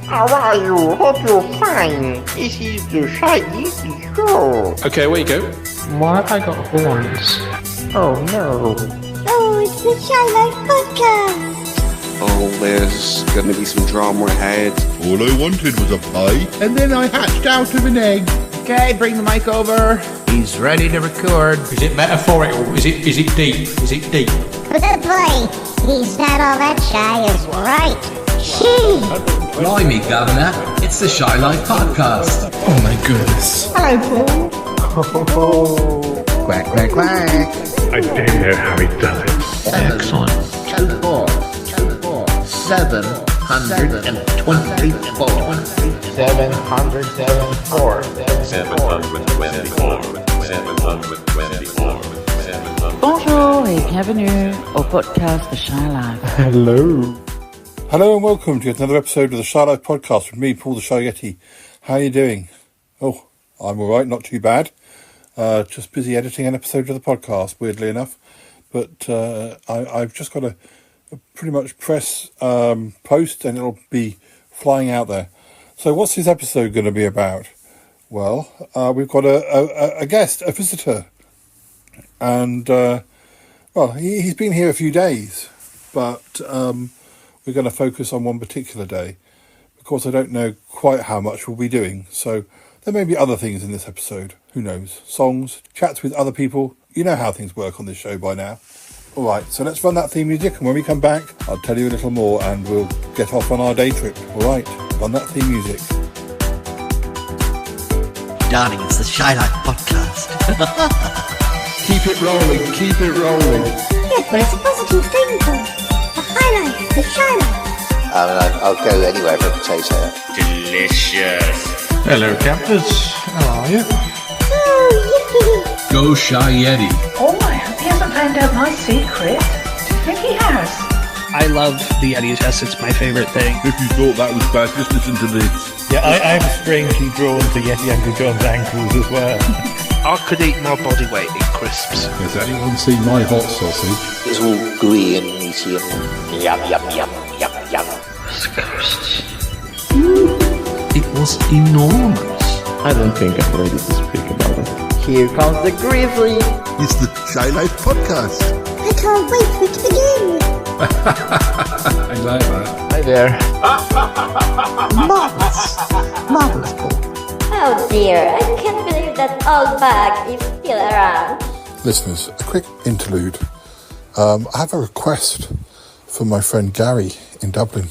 How are you? Hope you're fine. This is the Shy Easy Show. Okay, where you go? Why have I got horns? Oh no. Oh, it's the Shy Life Podcast. Oh, there's gonna be some drama ahead. All I wanted was a pie, and then I hatched out of an egg. Okay, bring the mic over. He's ready to record. Is it metaphorical? Is it deep? Is it deep? Good boy. He's not all that shy, is right. Blimey, Governor, it's the Shy Life Podcast. Oh my goodness. Hello, Paul. Quack, quack, quack. I don't know how he does it. Excellent. 2-4. 724. 724. Bonjour et bienvenue au podcast The Shy Life. Hello and welcome to yet another episode of the Shy Life Podcast with me, Paul the Shy Yeti. How are you doing? Oh, I'm alright, not too bad. Just busy editing an episode of the podcast, weirdly enough. But I've just got to pretty much press post and it'll be flying out there. So what's this episode going to be about? Well, we've got a guest, a visitor. And, well, he's been here a few days, but we're going to focus on one particular day. Of course, I don't know quite how much we'll be doing, so there may be other things in this episode. Who knows? Songs, chats with other people. You know how things work on this show by now. All right, so let's run that theme music, and when we come back, I'll tell you a little more, and we'll get off on our day trip. All right, run that theme music. Darling, it's the Shy Life Podcast. Keep it rolling, keep it rolling. Yeah, but it's a positive thing, Paul. The highlight, the Shy Life. I'll go anywhere for a potato. Delicious. Hello, campers. How are you? Oh, yippee. Go Shy Yeti. Oh, I hope he hasn't found out my secret. Do you think he has? I love the Yeti's. Yes, it's my favorite thing. If you thought that was bad, just listen to this. Yeah, I'm strangely drawn to Yeti Uncle John's ankles as well. I could eat my body weight in crisps. Has anyone seen my hot sausage? It's all gooey and meaty and yum. It was enormous. I don't think I'm ready to speak about it. Here comes the grizzly. It's the Shy Life Podcast. I can't wait for it to begin. I like that. Hi there. Marvelous, Paul. Oh dear, I can't believe that old bag is still around. Listeners, a quick interlude. I have a request from my friend Gary in Dublin.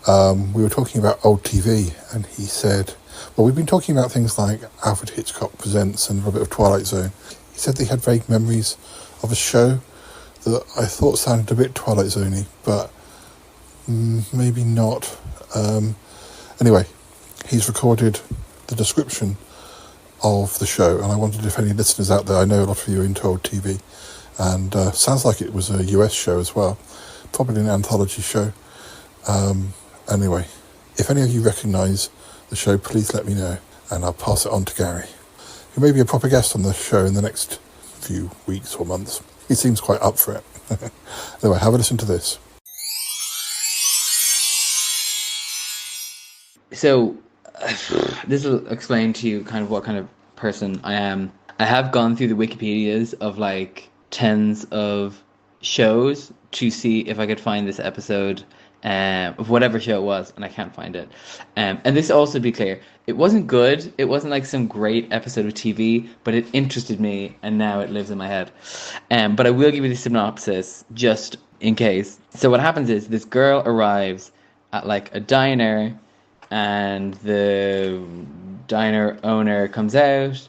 We were talking about old TV, and he said, well, we've been talking about things like Alfred Hitchcock Presents and a bit of Twilight Zone. He said that he had vague memories of a show that I thought sounded a bit Twilight Zone-y, but maybe not. Anyway, he's recorded the description of the show, and I wondered if any listeners out there, I know a lot of you are into old TV, and sounds like it was a US show as well, probably an anthology show. Anyway, if any of you recognise the show, please let me know, and I'll pass it on to Gary, who may be a proper guest on the show in the next few weeks or months. He seems quite up for it. Anyway, have a listen to this. So, this will explain to you kind of what kind of person I am. I have gone through the Wikipedias of like tens of shows to see if I could find this episode of whatever show it was, and I can't find it. And this also, to be clear, it wasn't good. It wasn't like some great episode of TV, but it interested me, and now it lives in my head. But I will give you the synopsis just in case. So what happens is this girl arrives at like a diner, and the diner owner comes out,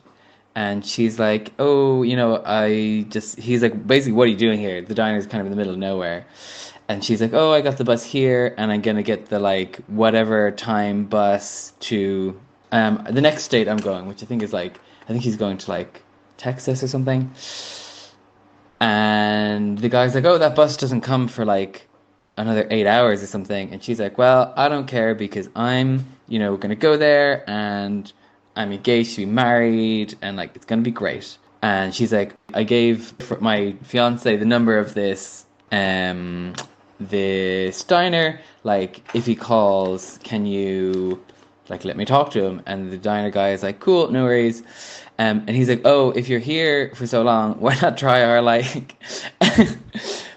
and she's like, oh, you know, he's like, basically, what are you doing here? The diner's kind of in the middle of nowhere. And she's like, oh, I got the bus here, and I'm going to get the, like, whatever time bus to the next state I'm going, which I think he's going to, like, Texas or something. And the guy's like, oh, that bus doesn't come for, like, another 8 hours or something. And she's like, well, I don't care, because I'm, you know, going to go there, and I'm engaged to be married, and, like, it's going to be great. And she's like, I gave my fiance the number of this this diner, like, if he calls, can you, like, let me talk to him? And the diner guy is like, cool, no worries. And he's like, oh, if you're here for so long, why not try our, like,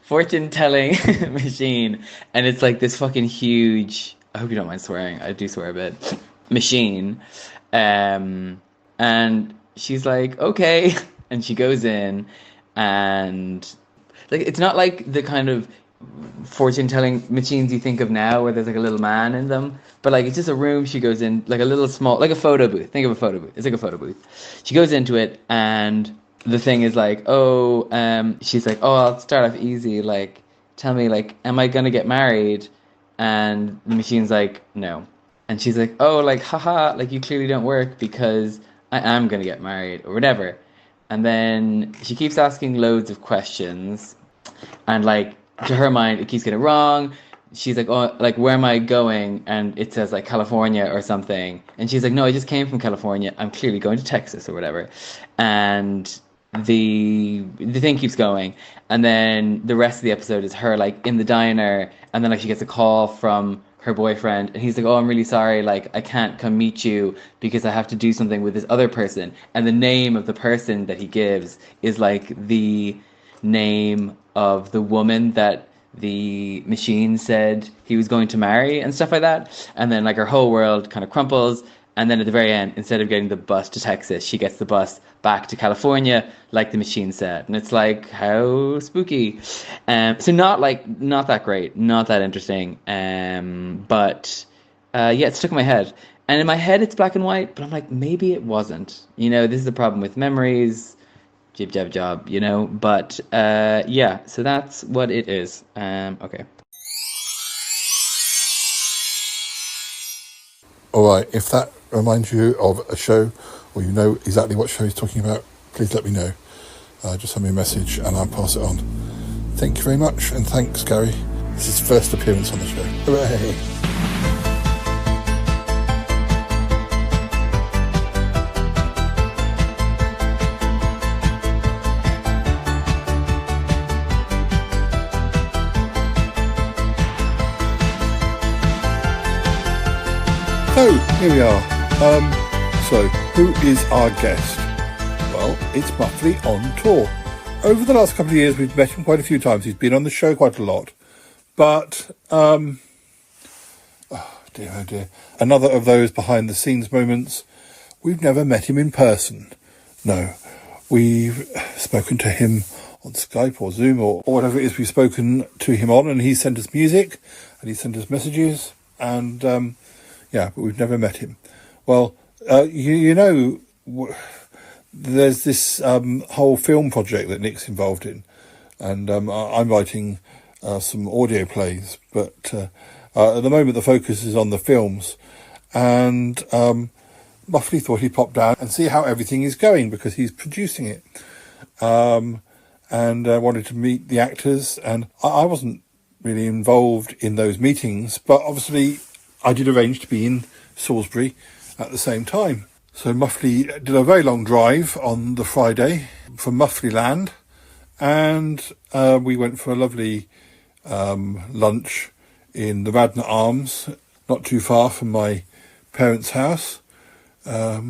fortune telling machine? And it's like this fucking huge, I hope you don't mind swearing, I do swear a bit, machine. And she's like, okay. And she goes in, and like, it's not like the kind of fortune telling machines you think of now where there's like a little man in them, but like, it's just a room. She goes in, like a little small, like a photo booth. Think of a photo booth. It's like a photo booth. She goes into it, and the thing is like, she's like, oh, I'll start off easy, like, tell me, like, am I gonna get married? And the machine's like, no. And she's like, oh, like, haha, like, you clearly don't work, because I am gonna get married or whatever. And then she keeps asking loads of questions, and like, to her mind, it keeps getting wrong. She's like, oh, like, where am I going? And it says like California or something. And she's like, no, I just came from California. I'm clearly going to Texas or whatever. And the thing keeps going. And then the rest of the episode is her like in the diner, and then like she gets a call from her boyfriend, and he's like, oh, I'm really sorry, like, I can't come meet you because I have to do something with this other person. And the name of the person that he gives is like the name of the woman that the machine said he was going to marry and stuff like that. And then like her whole world kind of crumples. And then at the very end, instead of getting the bus to Texas, she gets the bus back to California, like the machine said. And it's like, how spooky. So not that great, not that interesting. But yeah, it stuck in my head. And in my head, it's black and white, but I'm like, maybe it wasn't. You know, this is the problem with memories. Jib jab job, you know. But yeah, so that's what it is. Okay. All right, if that reminds you of a show, or you know exactly what show he's talking about, please let me know. Just send me a message and I'll pass it on. Thank you very much, and thanks, Gary. This is his first appearance on the show. Hooray! So, here we are. So, who is our guest? Well, it's Muffley on tour. Over the last couple of years, we've met him quite a few times. He's been on the show quite a lot. But, oh dear. Another of those behind-the-scenes moments. We've never met him in person. No. We've spoken to him on Skype or Zoom or whatever it is we've spoken to him on, and he sent us music, and he sent us messages, and... yeah, but we've never met him. Well, you know, there's this whole film project that Nick's involved in, and I'm writing some audio plays, but at the moment the focus is on the films, and Muffley thought he'd pop down and see how everything is going, because he's producing it, and wanted to meet the actors, and I wasn't really involved in those meetings, but obviously I did arrange to be in Salisbury at the same time. So Muffley did a very long drive on the Friday from Muffley Land, and we went for a lovely lunch in the Radnor Arms, not too far from my parents' house. I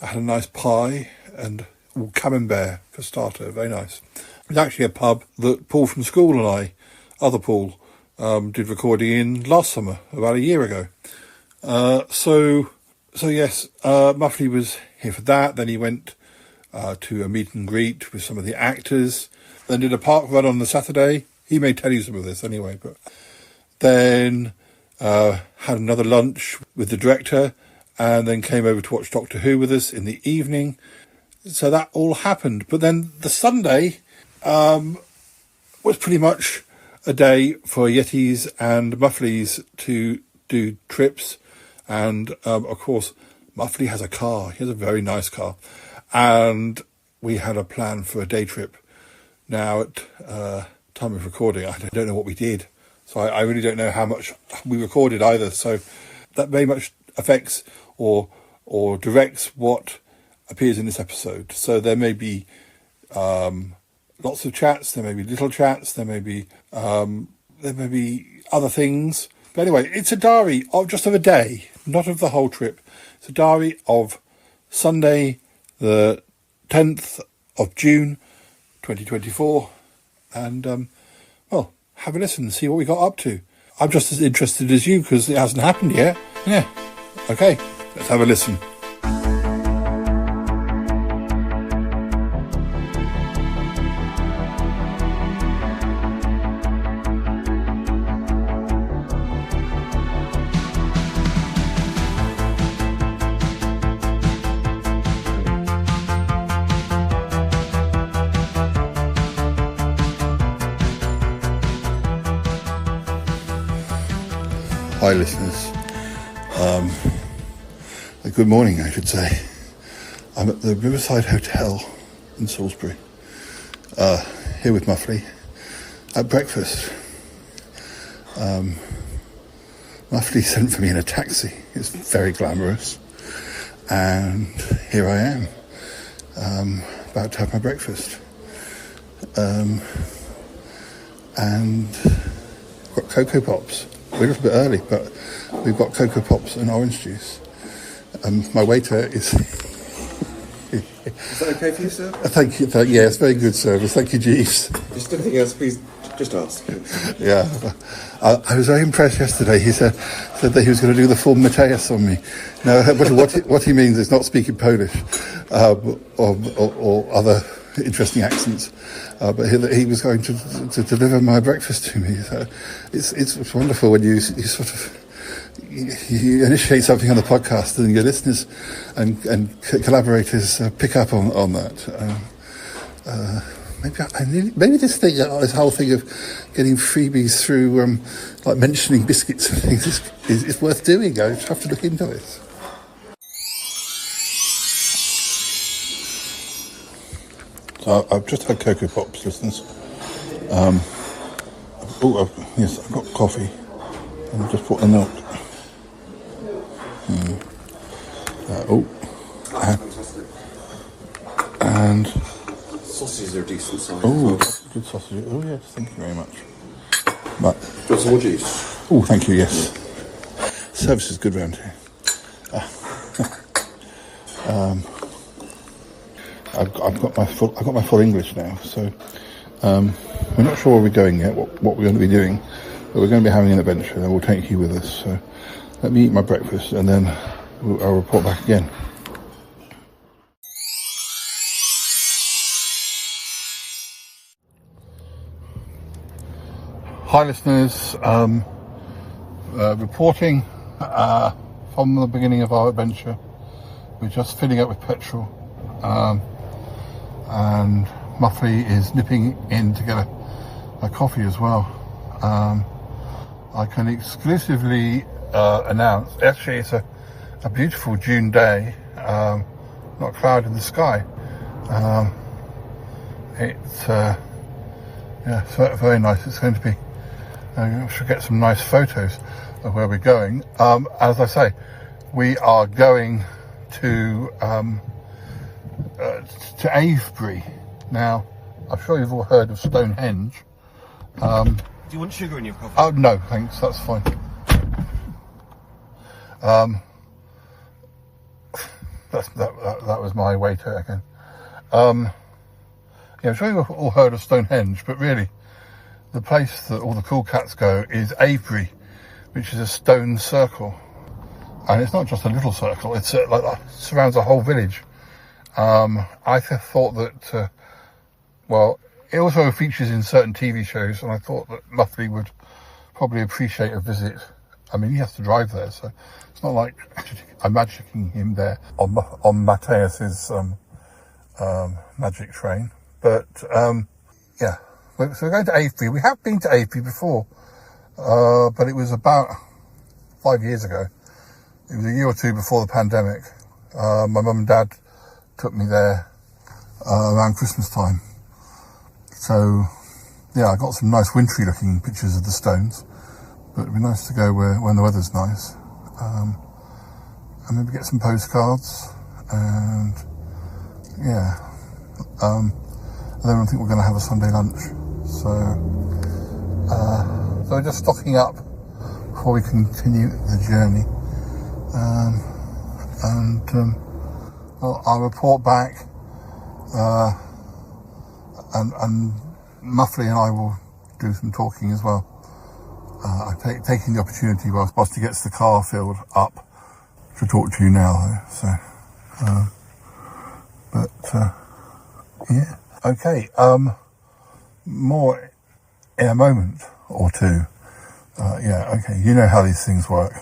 had a nice pie and camembert for starter, very nice. It was actually a pub that Paul from school and I, other Paul, did recording in last summer, about a year ago. So yes, Muffley was here for that. Then he went to a meet and greet with some of the actors. Then did a park run on the Saturday. He may tell you some of this anyway. But then had another lunch with the director, and then came over to watch Doctor Who with us in the evening. So that all happened. But then the Sunday was pretty much a day for Yetis and Muffleys to do trips. And, of course, Muffley has a car. He has a very nice car. And we had a plan for a day trip. Now, at time of recording, I don't know what we did. So I really don't know how much we recorded either. So that very much affects or directs what appears in this episode. So there may be lots of chats, there may be little chats, there may be there may be other things. But anyway, it's a diary of just of a day, not of the whole trip. It's a diary of Sunday, the 10th of June, 2024. And, well, have a listen and see what we got up to. I'm just as interested as you because it hasn't happened yet. Yeah. Okay, let's have a listen. Hi listeners, good morning I should say. I'm at the Riverside Hotel in Salisbury, here with Muffley, at breakfast. Muffley sent for me in a taxi. It's very glamorous, and here I am, about to have my breakfast. And got Cocoa Pops. We're a little bit early, but we've got Cocoa Pops and orange juice. My waiter is... Is that okay for you, sir? Thank you. Yeah, it's very good service. Thank you, Jeeves. Just anything else, please, just ask. Yeah. I was very impressed yesterday. He said that he was going to do the full Mateus on me. No, what he means is not speaking Polish or other interesting accents. But he was going to deliver my breakfast to me. So it's wonderful when you sort of you initiate something on the podcast and your listeners and collaborators pick up on that. Maybe this whole thing of getting freebies through like mentioning biscuits and things is worth doing. I just have to look into it. So I've just had Cocoa Pops, listeners. Yes, I've got coffee. And I've just put the milk. And sausages are decent size. Oh, good sausages. Oh yes, thank you very much. But do you want some more juice? Oh, thank you. Yes, service is good round here. I've got my full English now, so we're not sure where we're going yet, what we're going to be doing, but we're going to be having an adventure, and we'll take you with us. So let me eat my breakfast, and then I'll report back again. Hi listeners, reporting from the beginning of our adventure. We're just filling up with petrol. And Muffley is nipping in to get a coffee as well. I can exclusively announce, actually it's a beautiful June day, not a cloud in the sky. It's very nice. It's going to be, I should get some nice photos of where we're going. As I say, we are going to Avebury. Now, I'm sure you've all heard of Stonehenge. Do you want sugar in your coffee? Oh no, thanks. That's fine. That was my waiter again. Yeah, I'm sure you've all heard of Stonehenge, but really, the place that all the cool cats go is Avebury, which is a stone circle, and it's not just a little circle. It's like that surrounds a whole village. I thought that, well, it also features in certain TV shows, and I thought that Muffley would probably appreciate a visit. I mean, he has to drive there, so it's not like I'm magicking him there on Mateus's magic train. But yeah, so we're going to Avebury. We have been to Avebury before, but it was about 5 years ago. It was a year or two before the pandemic. My mum and dad took me there around Christmas time. So yeah, I got some nice wintry looking pictures of the stones, but it'd be nice to go when the weather's nice, and maybe get some postcards, and yeah, and then I think we're going to have a Sunday lunch. So So we're just stocking up before we continue the journey. Well, I'll report back, and Muffley and I will do some talking as well. I'm taking the opportunity whilst he gets the car filled up to talk to you now, though. So, yeah. Okay, more in a moment or two. Yeah, okay, you know how these things work.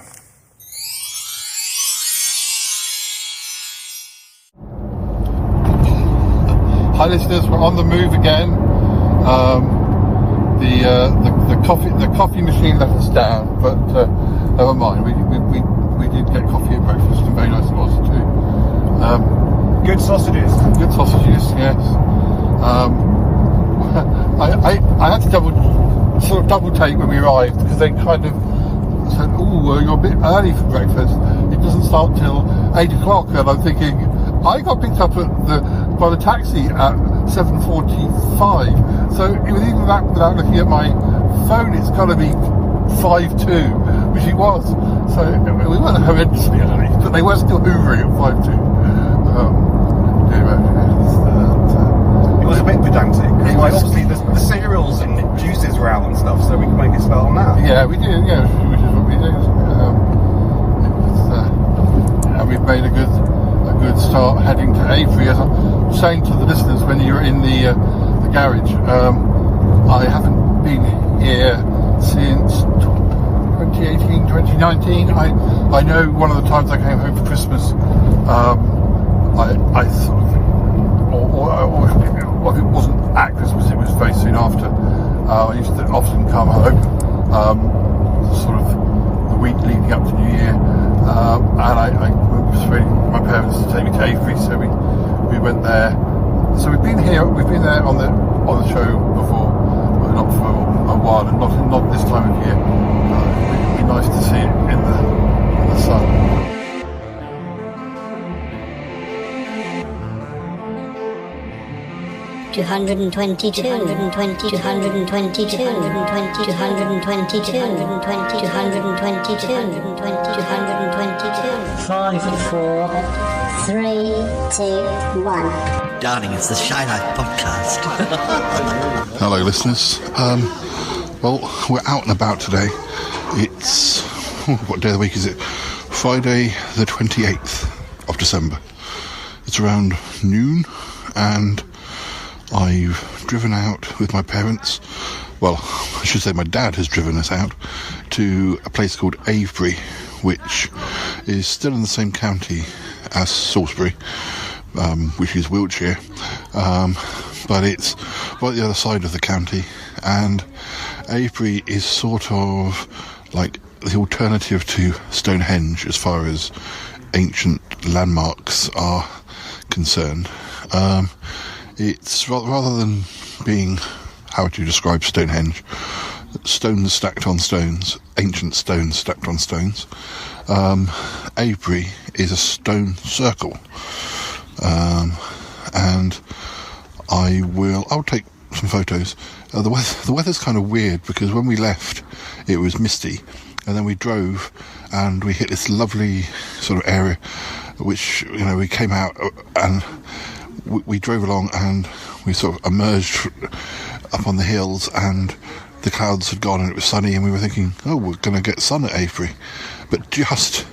Hi listeners, we're on the move again. The coffee machine let us down, but never mind. We did get coffee at breakfast, and very nice it was too. Good sausages. Good sausages, yes. I had to double take when we arrived, because they kind of said, "Oh, you're a bit early for breakfast. It doesn't start till 8 o'clock." And I'm thinking, I got picked up by the taxi at 7:45. So even that, without looking at my phone, it's got to be 5:02, which it was. So we weren't horrendously early, but they were still hoovering at 5:02. It was a bit pedantic. Like, obviously, the cereals and juices were out and stuff, so we could make a start on that. Yeah, we did. Yeah, which is what we did. And we've made a good start heading to Avebury. As I'm saying to the listeners, when you're in the garage, I haven't been here since 2018, 2019. I know one of the times I came home for Christmas, I sort of, or if it wasn't at Christmas, it was very soon after. I used to often come home, sort of the week leading up to New Year, and I was persuading my parents to take me to Avebury, so we went there. So we've been there on the show before, but not for a while, and not this time of year. It'd be nice to see it in the sun. 220, 220, 220, 220, 220, 220, 220, 220, 222. 5, 4, 3, 2, 1. Darling, it's the Shy Life podcast. Hello, listeners. Well, we're out and about today. It's what day of the week is it? Friday, the 28th of December. It's around noon, and I've driven out with my parents. Well, I should say my dad has driven us out to a place called Avebury, which is still in the same county as Salisbury, which is Wiltshire, but it's right the other side of the county, and Avebury is sort of like the alternative to Stonehenge as far as ancient landmarks are concerned. It's rather than being, how would you describe Stonehenge? Stones stacked on stones, ancient stones stacked on stones. Avebury is a stone circle, and I'll take some photos. The weather's kind of weird, because when we left it was misty, and then we drove and we hit this lovely sort of area, which, you know, we came out and we drove along, and we sort of emerged up on the hills, and the clouds had gone and it was sunny, and we were thinking, oh, we're going to get sun at Avebury. But just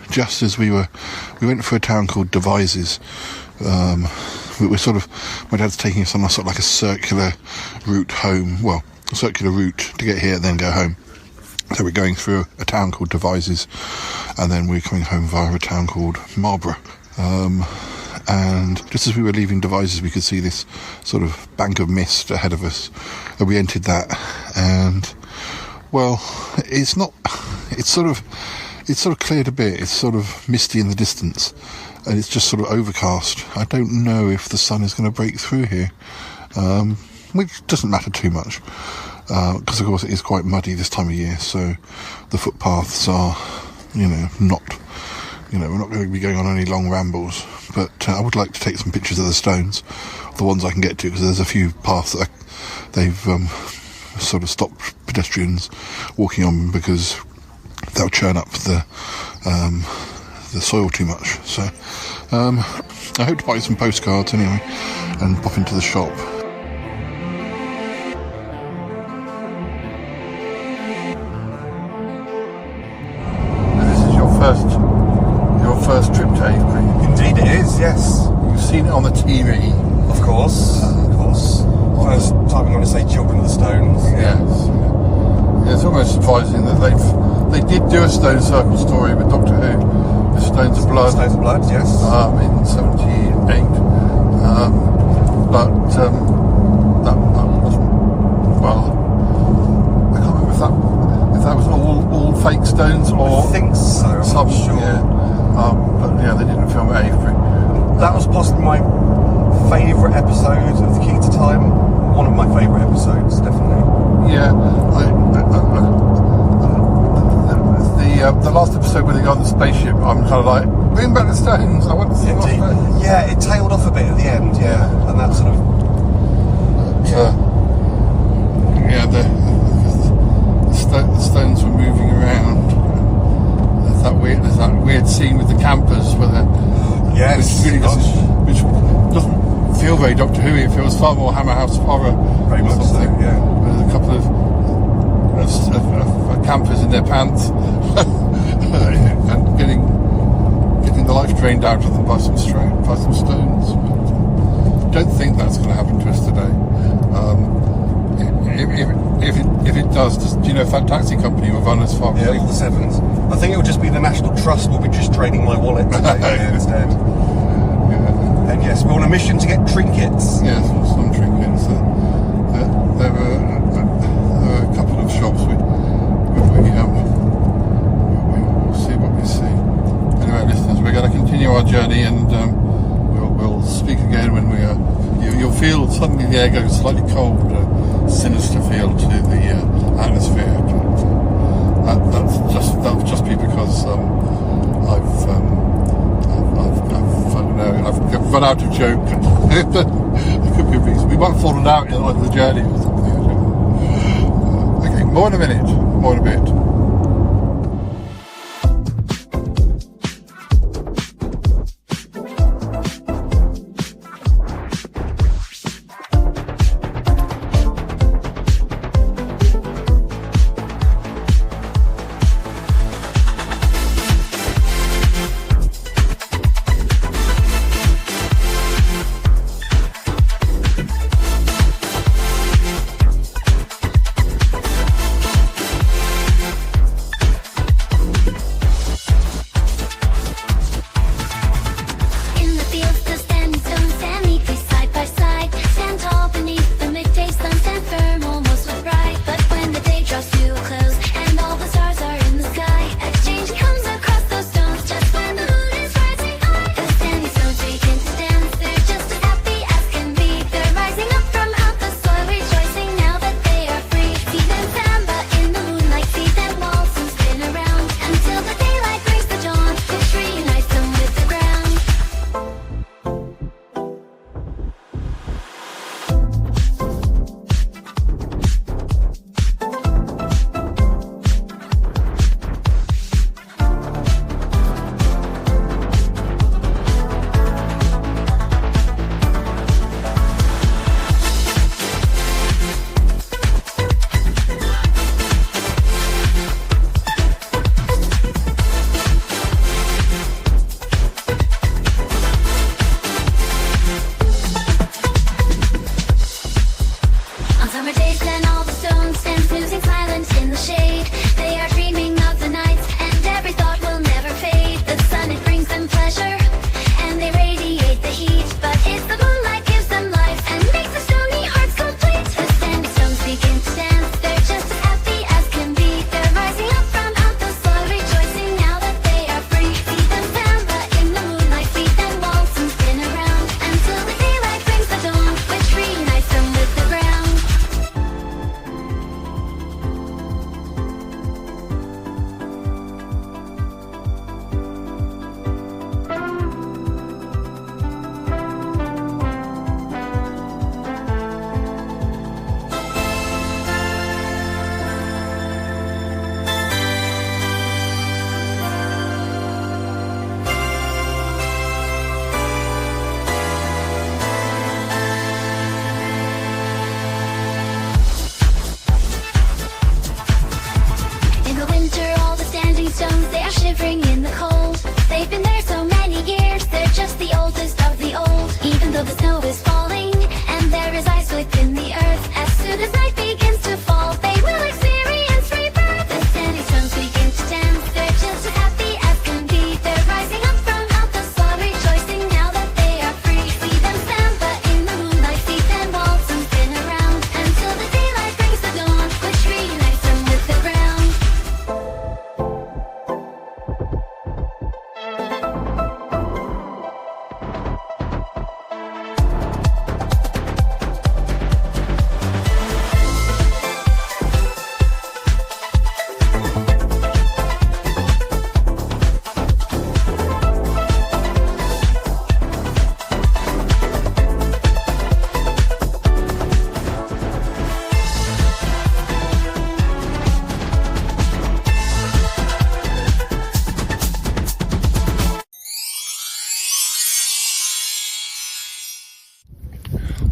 as we went for a town called Devizes. We're sort of, my dad's taking us on a sort of like a circular route home, well, a circular route to get here and then go home. So we're going through a town called Devizes, and then we're coming home via a town called Marlborough. And just as we were leaving Devizes, we could see this sort of bank of mist ahead of us, and we entered that, and, well, it's sort of cleared a bit. It's sort of misty in the distance, and it's just sort of overcast. I don't know if the sun is going to break through here, which doesn't matter too much, because of course it is quite muddy this time of year, so the footpaths are, we're not going to be going on any long rambles, but I would like to take some pictures of the stones, the ones I can get to, because there's a few paths that they've sort of stop pedestrians walking on because they'll churn up the soil too much. So I hope to buy some postcards anyway and pop into the shop. This is your first trip, Dave. Indeed it is, yes. You've seen it on the TV. Of course. First time I'm going to say Children of the Stones. Yes. Yeah, it's almost surprising that they did do a Stone Circle story with Doctor Who, the Stones of Blood. Stones of Blood, yes. In '78. But that wasn't, well, I can't remember if that was all fake stones or... I think so, I'm not sure. Yeah. But yeah, they didn't film at Avebury. That was possibly my favourite episode of The Key to Time. One of my favourite episodes, definitely. Yeah, the last episode where they go on the spaceship, I'm kind of like, bring back the stones, I want to see what's there. Yeah, it tailed off a bit at the end, yeah. And that sort of... The stones were moving around. There's that weird scene with the campers where yes, which doesn't feel very Doctor Who. It feels far more Hammer House Horror. Very much so, yeah. With a couple of campers in their pants and getting the life drained out of them by some stones. Don't think that's going to happen to us today. If it does, do you know if that taxi company will run as far as all the sevens? I think it will just be the National Trust will be just draining my wallet today instead. Yeah. And yes, we're on a mission to get trinkets. Yes, some trinkets. There were a couple of shops we'll see what we see. Anyway, listeners, we're going to continue our journey, and we'll speak again when we are. You'll feel suddenly the air goes slightly cold, sinister feel to the atmosphere. But that'll just be because I've run out of joke. There could be a reason. We might have fallen out on the journey or something. Okay, more in a minute. More in a bit.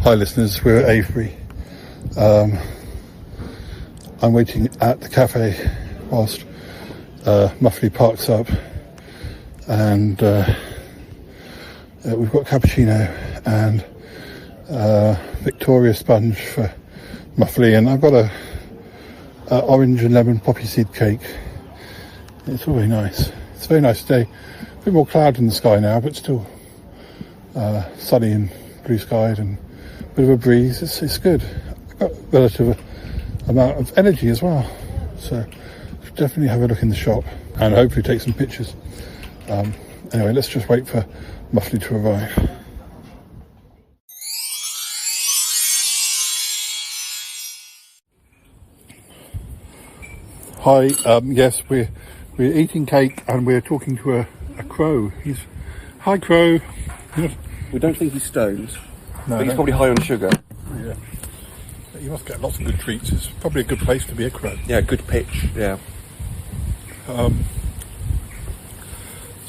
Hi listeners, we're at Avebury. I'm waiting at the cafe whilst Muffley parks up, and we've got cappuccino and Victoria sponge for Muffley, and I've got a orange and lemon poppy seed cake. It's really nice. It's a very nice day. A bit more cloud in the sky now, but still sunny and blue skied and a bit of a breeze. It's good. I've got a relative amount of energy as well, so definitely have a look in the shop and hopefully take some pictures. Anyway, let's just wait for Muffley to arrive. Hi, yes, we're eating cake and we're talking to a crow. Hi, crow. We don't think he's stoned, No, but he's probably high on sugar. Yeah. You must get lots of good treats. It's probably a good place to be a crow. Yeah, good pitch. Yeah.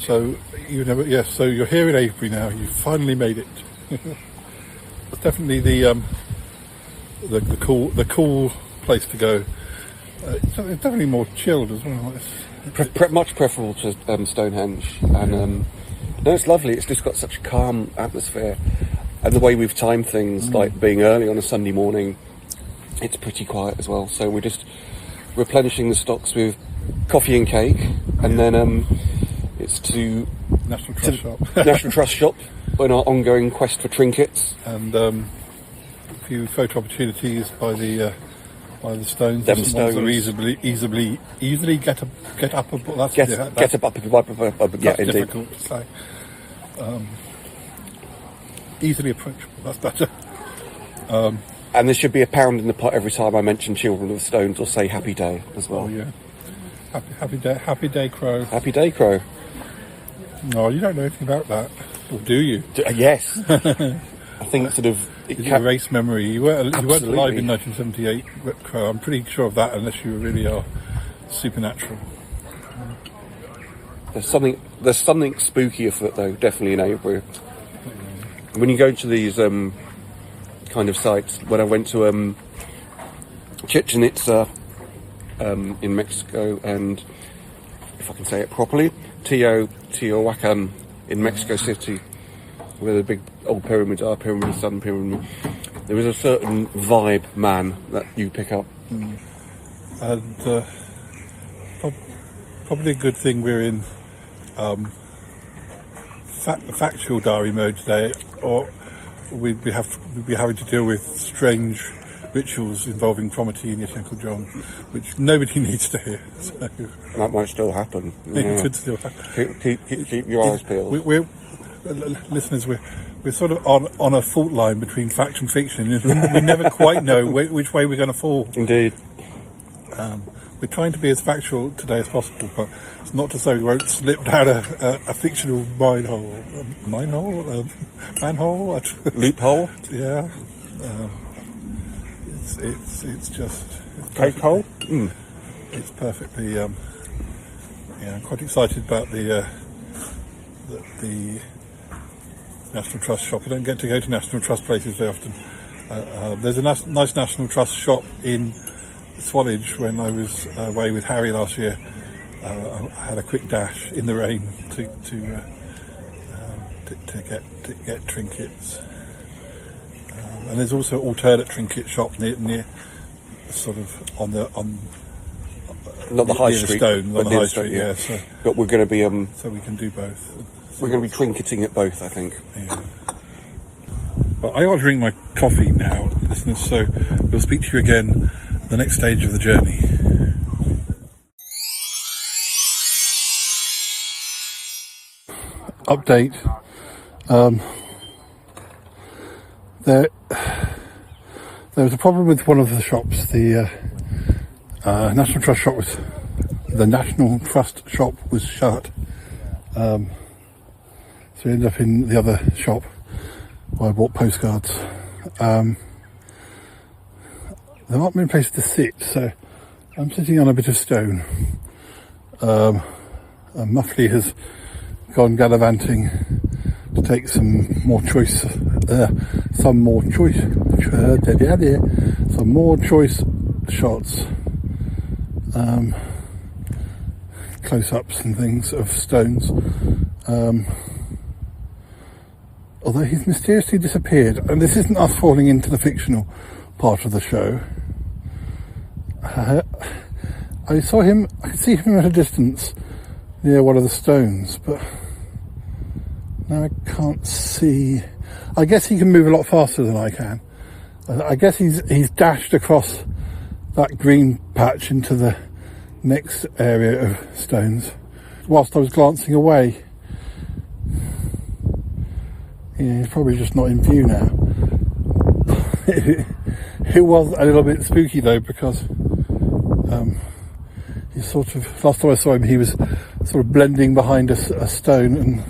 So so you're here in Avebury now. You finally made it. It's definitely the cool place to go. It's definitely more chilled as well. Much preferable to Stonehenge, and no, it's lovely. It's just got such a calm atmosphere, and the way we've timed things, like being early on a Sunday morning, it's pretty quiet as well. So we're just replenishing the stocks with coffee and cake, and then it's to National Trust Shop. National Trust Shop on our ongoing quest for trinkets, and a few photo opportunities by the stones. Them stones are stones. easily get up. Get up, yeah, That's indeed. difficult to say. Easily approachable. That's better. And there should be a pound in the pot every time I mention Children of the Stones or say Happy Day as well. Oh yeah. Happy day, crow. Happy Day, crow. No, you don't know anything about that, or do you? Yes. I think sort of it erase memory. You weren't alive in Absolutely. 1978, crow. I'm pretty sure of that, unless you really are supernatural. There's something spooky afoot though, definitely in Avebury. When you go to these kind of sites, when I went to Chichen Itza in Mexico, and if I can say it properly, Teotihuacan in Mexico City, where the big old pyramids are, Pyramid of the Sun, Pyramid, there is a certain vibe, man, that you pick up. And probably a good thing we're in factual diary mode today, or we'd be having to deal with strange rituals involving Cromarty and Uncle John, which nobody needs to hear. So that might still happen. It could still happen. Keep your eyes peeled. Listeners, we're sort of on a fault line between fact and fiction. We never quite know which way we're going to fall. Indeed. We're trying to be as factual today as possible, but it's not to say we won't slip down a fictional manhole, loophole. Yeah. It's just cake hole. It's perfectly. Yeah, I'm quite excited about the National Trust shop. I don't get to go to National Trust places very often. There's a nice National Trust shop in Swanage when I was away with Harry last year. I had a quick dash in the rain to get trinkets. And there's also an alternate trinket shop near sort of on not the high street, Stone, but on the high street. Yeah. So, but we're going to be so we can do both. We're going to be trinketing at both, I think. Yeah. But I got to drink my coffee now, listeners. So we'll speak to you again the next stage of the journey. Update. There was a problem with one of the shops. The National Trust shop was shut. So we ended up in the other shop where I bought postcards. There aren't many places to sit, so I'm sitting on a bit of stone. Muffley has gone gallivanting to take some more choice some more choice shots, close-ups and things of Stones. Although he's mysteriously disappeared, and this isn't us falling into the fictional part of the show. I could see him at a distance near one of the stones, but now I can't see. I guess he can move a lot faster than I can. I guess he's dashed across that green patch into the next area of stones whilst I was glancing away. Yeah, he's probably just not in view now. It was a little bit spooky though, because he sort of, last time I saw him, he was sort of blending behind a stone, and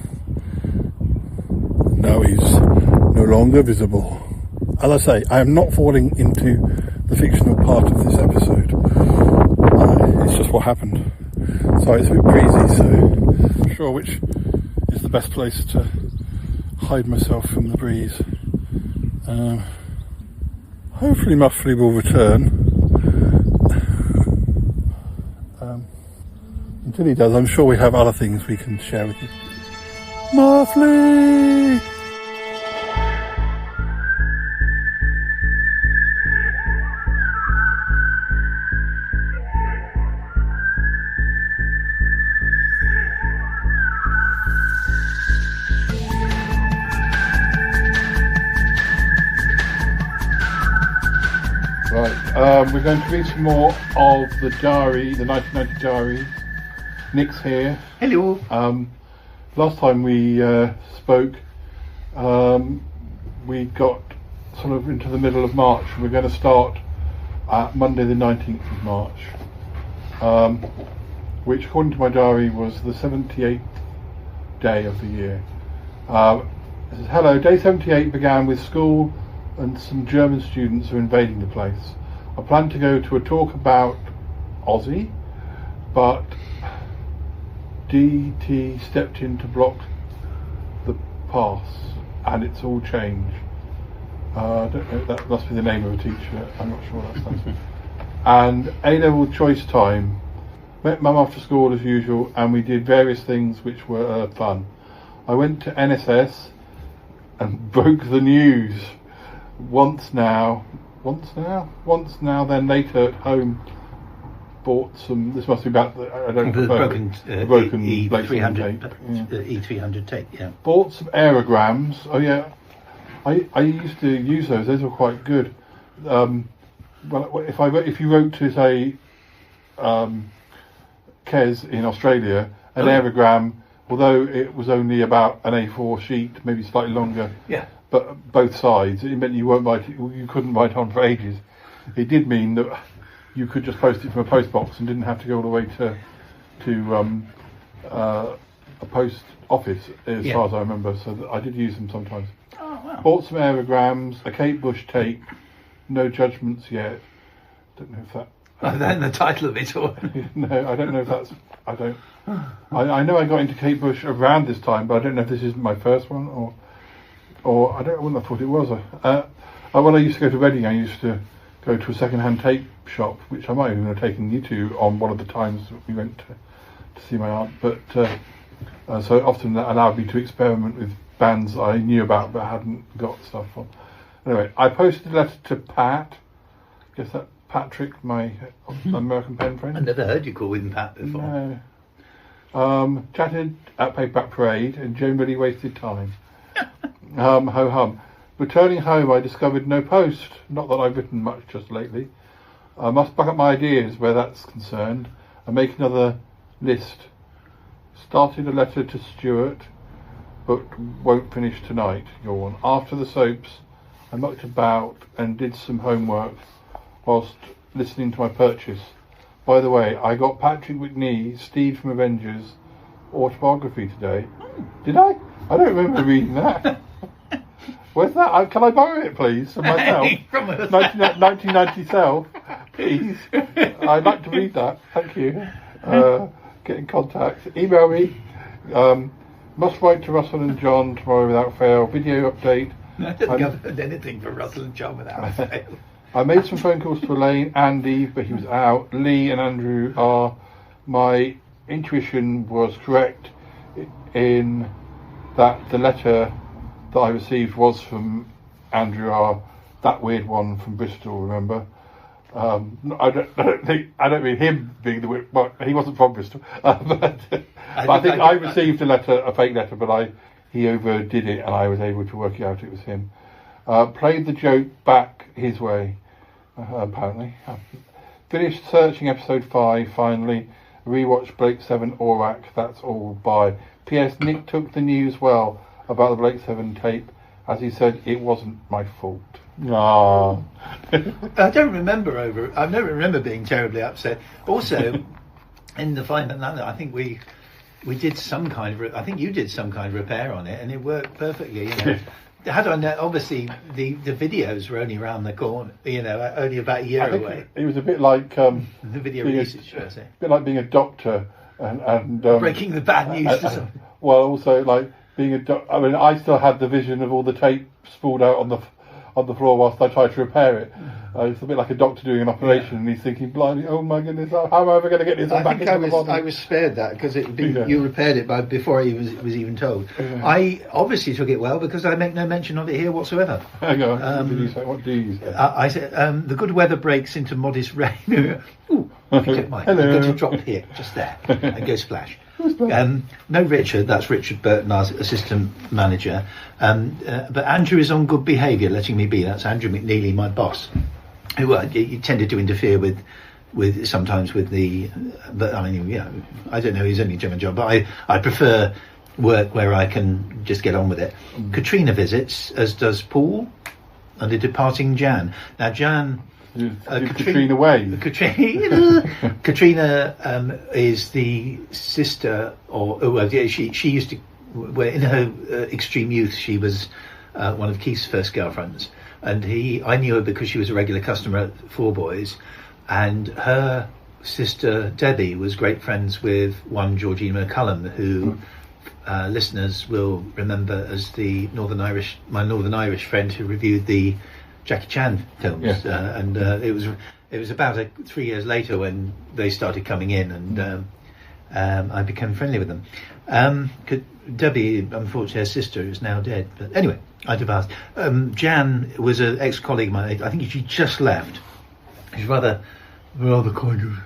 now he's no longer visible. As I say, I am not falling into the fictional part of this episode. It's just what happened. Sorry, it's a bit breezy, so I'm not sure which is the best place to hide myself from the breeze. Hopefully Muffley will return. Until he does, I'm sure we have other things we can share with you. Muffley! We're going to read some more of the diary, the 1990 diary. Nick's here. Hello. Last time we spoke, we got sort of into the middle of March, and we're going to start at Monday the 19th of March, which according to my diary was the 78th day of the year. It says, hello, day 78 began with school and some German students are invading the place. I planned to go to a talk about Aussie, but DT stepped in to block the pass, and it's all changed. I don't know, that must be the name of a teacher, I'm not sure what that stands for. And A-level choice time. Met mum after school as usual, and we did various things which were fun. I went to NSS and broke the news. Once now, then later at home bought some, this must be about the, I don't know, broken E300 tape. tape. E300 tape, yeah. Bought some aerograms. Oh yeah, I used to use those were quite good. Well, if you wrote to say Kes in Australia, an aerogram, although it was only about an A4 sheet, maybe slightly longer, but both sides, it meant you couldn't write on for ages. It did mean that you could just post it from a post box and didn't have to go all the way to a post office, as far as I remember. So I did use them sometimes. Oh, wow. Bought some aerograms, a Kate Bush tape, no judgments yet. Don't know if that. The title of it, or no, I don't know if that's. I don't. I know I got into Kate Bush around this time, but I don't know if this is my first one or I wouldn't have thought it was. When I used to go to Reading, I used to go to a second-hand tape shop, which I might even have taken you to on one of the times that we went to see my aunt. But so often that allowed me to experiment with bands I knew about but hadn't got stuff on. Anyway, I posted a letter to Pat. Guess that Patrick, my American pen friend. I never heard you call him Pat before. No. Chatted at Paperback Parade and generally wasted time. Ho hum. Returning home, I discovered no post. Not that I've written much just lately. I must back up my ideas where that's concerned and make another list. Started a letter to Stuart, but won't finish tonight. Yawn. After the soaps, I mucked about and did some homework whilst listening to my purchase. By the way, I got Patrick Whitney, Steve from Avengers, autobiography today. Did I? I don't remember reading that. Where's that? Can I borrow it, please, for myself? 1990 self, please. I'd like to read that. Thank you. Get in contact. Email me. Must write to Russell and John tomorrow without fail. Video update. I don't think I've heard anything from Russell and John without fail. I made some phone calls to Elaine, Andy, but he was out. Lee and Andrew are. My intuition was correct in that the letter that I received was from Andrew R. That weird one from Bristol, remember? I don't mean him being the weird. Well, he wasn't from Bristol, but I think I received a fake letter, but he overdid it, and I was able to work it out. It was him. Played the joke back his way, apparently. Finished searching episode 5, finally. Rewatched Blake 7 Aurak, that's all. By P.S. Nick took the news well about the Blake 7 tape. As he said, it wasn't my fault. Ah. I don't remember I never remember being terribly upset. Also, in the final, I think we did some kind of. I think you did some kind of repair on it, and it worked perfectly. You know, had I known, obviously the videos were only around the corner. You know, only about a year away. It was a bit like the video releases, should I say? A bit like being a doctor and breaking the bad news to someone. Well, also like being a doctor. I mean, I still had the vision of all the tape spooled out on the floor whilst I tried to repair it. It's a bit like a doctor doing an operation, and he's thinking blindly, "Oh my goodness, how am I ever going to get this back into the body?" I was spared that because you repaired it before I was even told. Yeah. I obviously took it well because I make no mention of it here whatsoever. Hang on, did you say, what do you say? I said the good weather breaks into modest rain. Ooh, if you don't mind, I'm going to drop here, just there, and go splash. No Richard, that's Richard Burton, our assistant manager. But Andrew is on good behaviour, letting me be. That's Andrew McNeely, my boss, who he tended to interfere with sometimes with the. But I mean, you know, I don't know his only German job, but I prefer work where I can just get on with it. Katrina visits, as does Paul, and a departing Jan. Now Jan. Katrina Way. Katrina is the sister, she used to. Where in her extreme youth, she was one of Keith's first girlfriends, and I knew her because she was a regular customer at Four Boys, and her sister Debbie was great friends with one Georgina McCullum, who listeners will remember as my Northern Irish friend who reviewed the Jackie Chan films, and it was about 3 years later when they started coming in, and I became friendly with them. Debbie, unfortunately, her sister is now dead. But anyway, I digress. Jan was an ex-colleague of mine. I think she just left. She's rather kind of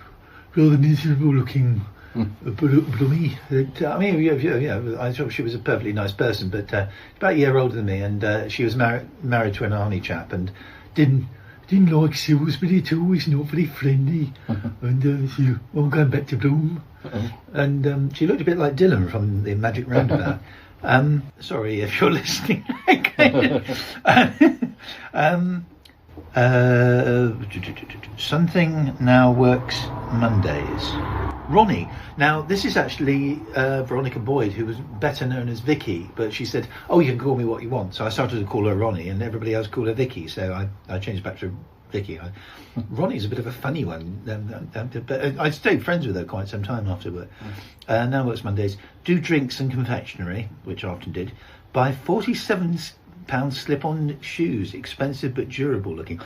rather miserable looking. Blummy. I mean, I thought she was a perfectly nice person, but about a year older than me, and she was married to an army chap, and didn't like Salisbury at all. He's not very friendly, and she won't go back to Bloom. And she looked a bit like Dylan from the Magic Roundabout. Sorry if you're listening. Something now works Mondays. Ronnie. Now, this is actually Veronica Boyd, who was better known as Vicky, but she said, "Oh, you can call me what you want." So I started to call her Ronnie, and everybody else called her Vicky, so I changed back to Vicky. Ronnie's a bit of a funny one, but I stayed friends with her quite some time afterward. Now works Mondays. Do drinks and confectionery, which I often did. Buy £47 slip-on shoes, expensive but durable looking.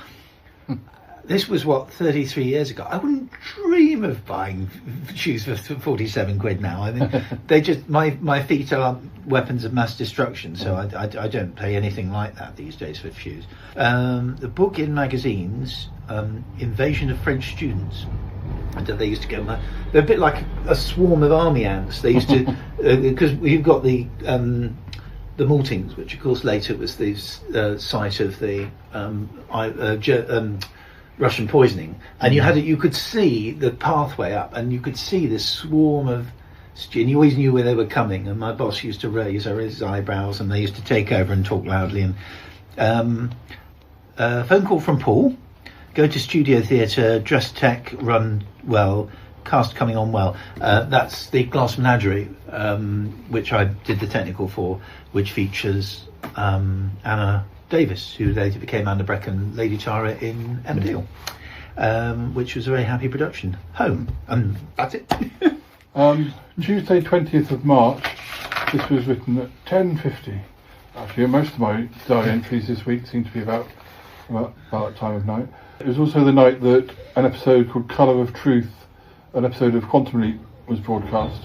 This was 33 years ago. I wouldn't dream of buying shoes for 47 quid now. I mean, they just my feet are weapons of mass destruction, so I don't pay anything like that these days for shoes. The book in magazines, Invasion of French Students. They used to go. They're a bit like a swarm of army ants. They used to because we've got the Maltings, which of course later was the site of the Russian poisoning, and you could see the pathway up, and you could see this swarm of, and you always knew where they were coming. And my boss used to raise his eyebrows, and they used to take over and talk loudly. And phone call from Paul: go to Studio Theatre, dress tech, run well, cast coming on well. That's the Glass Menagerie, which I did the technical for, which features Anna Davis, who later became Anna Breck and Lady Tara in Emmerdale, which was a very happy production. Home, and that's it. Tuesday 20th of March, this was written at 10:50. Actually, most of my diary entries this week seem to be about that time of night. It was also the night that an episode called Colour of Truth, an episode of Quantum Leap, was broadcast.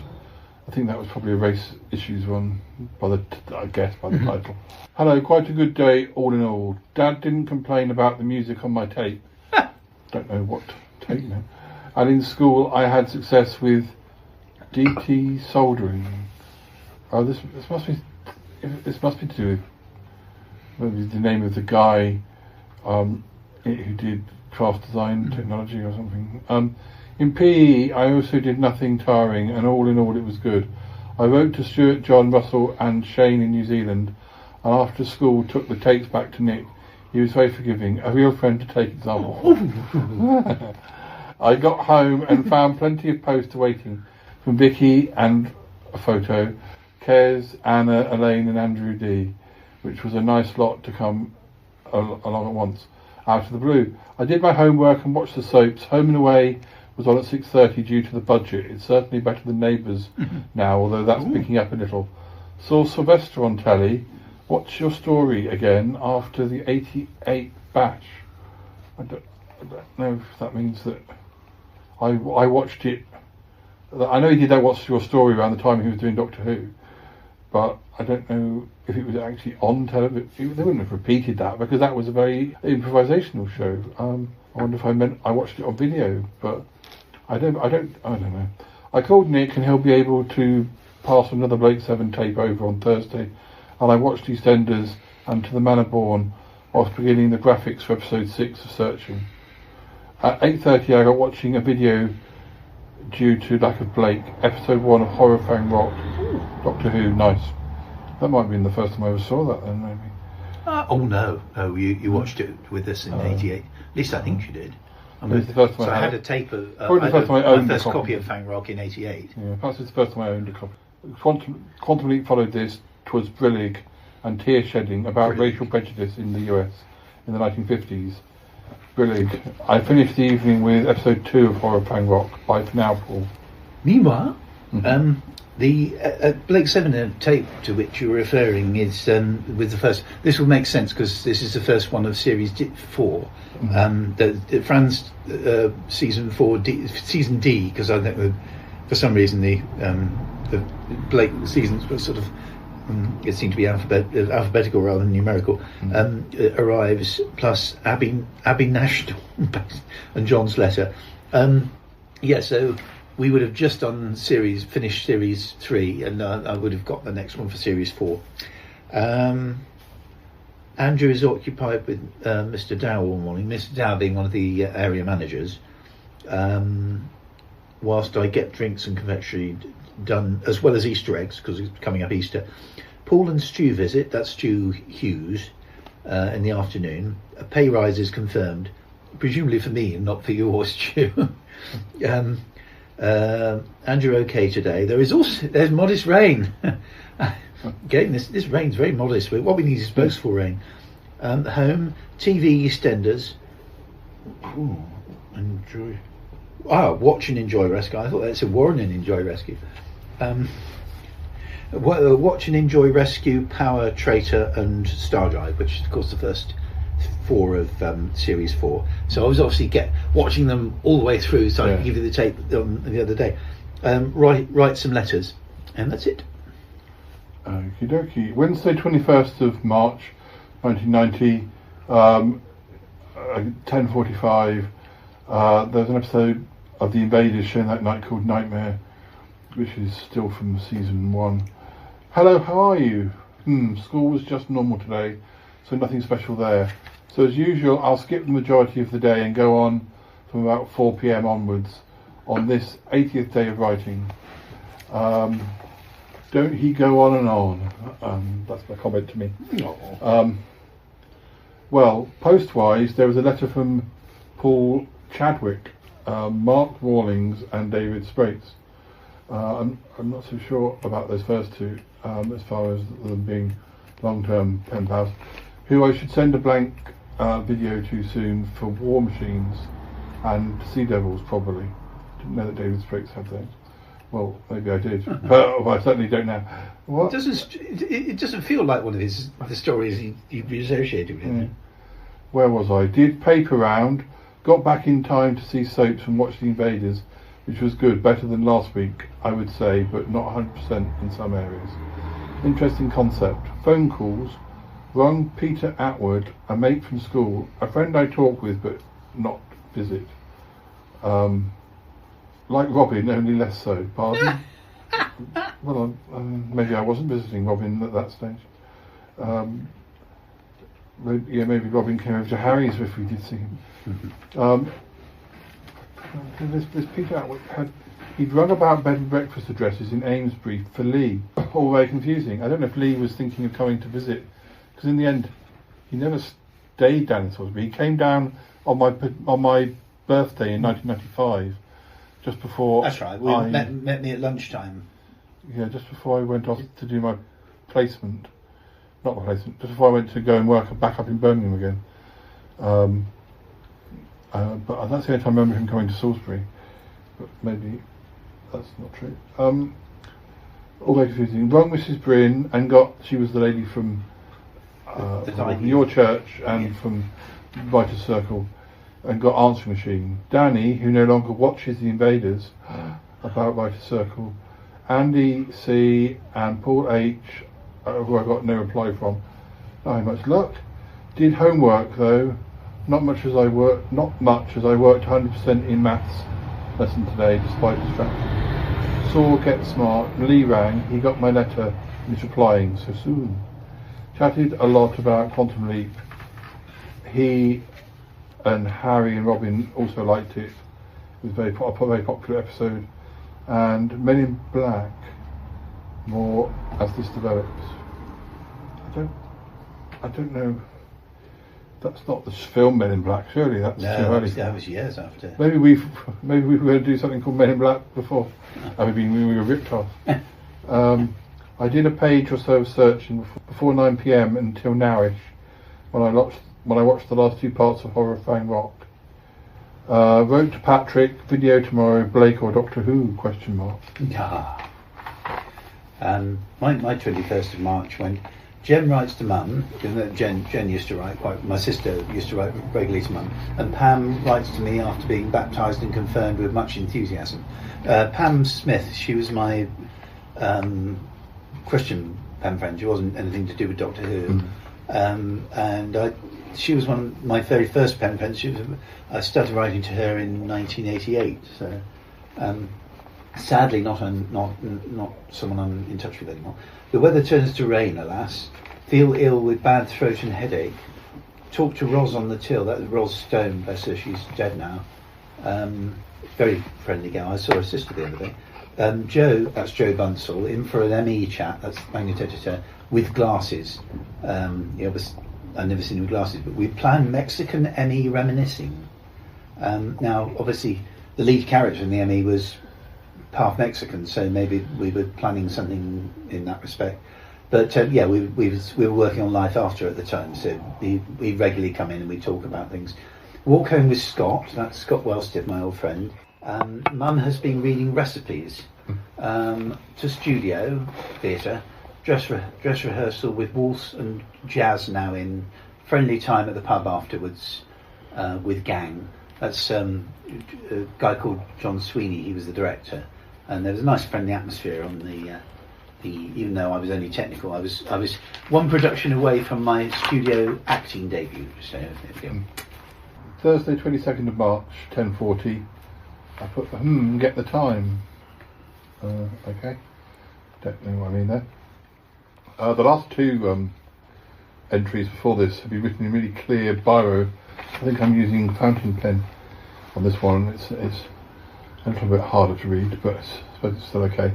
I think that was probably a race issues one, by the title. Hello, quite a good day all in all. Dad didn't complain about the music on my tape. Don't know what tape now. And in school I had success with DT soldering. Oh, this must be to do with maybe the name of the guy who did craft design technology or something. In PE, I also did nothing tiring, and all in all, it was good. I wrote to Stuart, John, Russell, and Shane in New Zealand, and after school, took the tapes back to Nick. He was very forgiving, a real friend to take example from. I got home and found plenty of posts waiting from Vicky and a photo, Kez, Anna, Elaine, and Andrew D, which was a nice lot to come along at once, out of the blue. I did my homework and watched the soaps. Home and Away was on at 6:30 due to the budget. It's certainly better than Neighbours now, although that's picking up a little. Saw Sylvester on telly. What's your story again after the 88 bash? I don't know if that means that I watched it. I know he did that What's Your Story around the time he was doing Doctor Who, but I don't know if it was actually on television. They wouldn't have repeated that because that was a very improvisational show. I wonder if I meant I watched it on video, but I don't know. I called Nick and he'll be able to pass another Blake 7 tape over on Thursday, and I watched EastEnders and To the Manor Born whilst beginning the graphics for episode 6 of Searching. At 8:30 I got watching a video due to lack of Blake, episode 1 of Horror Fang Rock, Doctor Who, nice. That might have been the first time I ever saw that then, maybe. You watched it with us in '88. At least I think you did. It was the first time I had a tape of probably the first time I owned my a first copy of Fang Rock in '88. Yeah, perhaps it's the first time I owned a copy. Quantum Leap followed this. 'Twas brillig and tear shedding about racial prejudice in the US in the 1950s. Brillig. I finished the evening with episode 2 of Horror Fang Rock. Bye for now, Paul. Meanwhile, the Blake 7 tape to which you're referring is with the first. This will make sense because this is the first one of series 4. The Franz season 4, season D, because I think for some reason the Blake seasons were sort of it seemed to be alphabetical rather than numerical. Arrives plus Abby National and John's letter. So we would have just finished series 3, and I would have got the next one for series 4. Andrew is occupied with Mr. Dow all morning, Mr. Dow being one of the area managers, whilst I get drinks and confectionery done, as well as Easter eggs, because it's coming up Easter. Paul and Stu visit, that's Stu Hughes, in the afternoon. A pay rise is confirmed, presumably for me and not for you or Stu. Andrew okay today. There's modest rain. Again, this rain's very modest. What we need is boastful rain. Home, TV, EastEnders. Enjoy. Watch and enjoy rescue. I thought that said Warren and enjoy rescue. Watch and enjoy rescue, Power, Traitor, and Star Drive, which is of course the first 4 of series 4. So I was obviously watching them all the way through. So I can give you the tape the other day. Write some letters, and that's it. Okie dokie. Wednesday, 21st of March, 1990, 10:45. There was an episode of The Invaders shown that night called Nightmare, which is still from season 1. Hello, how are you? School was just normal today, so nothing special there. So as usual, I'll skip the majority of the day and go on from about 4 p.m. onwards on this 80th day of writing. Don't he go on and on? That's my comment to me. Well, post-wise, there was a letter from Paul Chadwick, Mark Rawlings and David Sprates. I'm not so sure about those first 2 as far as them being long-term pen pals, who I should send a blank video to soon for War Machines and Sea Devils probably. Didn't know that David Sprates had those. Well, maybe I did, but I certainly don't now. What? It doesn't feel like one of the stories you'd be associated with. Yeah. Where was I? Did paper round, got back in time to see soaps and watch The Invaders, which was good, better than last week, I would say, but not 100% in some areas. Interesting concept. Phone calls, rung Peter Atwood, a mate from school, a friend I talk with but not visit. Like Robin, only less so. Pardon? Well, maybe I wasn't visiting Robin at that stage. Maybe Robin came over to Harry's if we did see him. This Peter Atwood he'd rung about bed and breakfast addresses in Amesbury for Lee. All very confusing. I don't know if Lee was thinking of coming to visit, because in the end he never stayed down in Salisbury. He came down on my birthday in 1995. Just before. That's right. We met me at lunchtime. Yeah, just before I went off to do my placement. Not my placement. Just before I went to go and work back up in Birmingham again. But that's the only time I remember him coming to Salisbury. But maybe that's not true. All very confusing. Rung Mrs. Bryn and she was the lady from your church and from Writer's Circle. And got answering machine. Danny, who no longer watches The Invaders, about Writer's Circle. Andy C and Paul H, who I got no reply from. Not very much luck. Did homework though. Not much as I worked 100% in maths lesson today, despite distraction. Saw Get Smart. Lee rang. He got my letter and is replying so soon. Chatted a lot about Quantum Leap. He and Harry and Robin also liked it. It was a very popular episode. And Men in Black, more as this develops. I don't know. That's not the film Men in Black, surely. That's too early. That was years after. Maybe we were going to do something called Men in Black before. We were ripped off. I did a page or so of searching before 9 PM until nowish, when I watched the last 2 parts of Horror Fang Rock. Wrote to Patrick, video tomorrow, Blake or Doctor Who, ? My 21st of March, when Jen writes to Mum, Jen used to write, my sister used to write regularly to Mum, and Pam writes to me after being baptised and confirmed with much enthusiasm. Pam Smith, she was my Christian pen friend, she wasn't anything to do with Doctor Who. She was one of my very first pen friends. I started writing to her in 1988. So, sadly, not someone I'm in touch with anymore. The weather turns to rain, alas. Feel ill with bad throat and headache. Talked to Ros on the till. That was Ros Stone. Bless her, she's dead now. Very friendly gal. I saw her sister the other day. Joe, that's Joe Bunsell, in for an ME chat. That's Magnet Editor with glasses. I've never seen him with glasses, but we planned Mexican ME reminiscing. Now, obviously, the lead character in the ME was half Mexican, so maybe we were planning something in that respect. But we were working on Life After at the time, so we regularly come in and we talk about things. Walk home with Scott. That's Scott Wellstead, my old friend. Mum has been reading recipes to studio theatre. Dress rehearsal with waltz and jazz now in. Friendly time at the pub afterwards with gang. That's a guy called John Sweeney. He was the director, and there was a nice friendly atmosphere on the. Even though I was only technical, I was one production away from my studio acting debut. So there we go. Thursday, 22nd of March, 10:40. I put get the time. Okay, don't know what I mean there. The last 2 entries before this have been written in really clear biro. I think I'm using fountain pen on this one. It's a little bit harder to read, but I suppose it's still okay.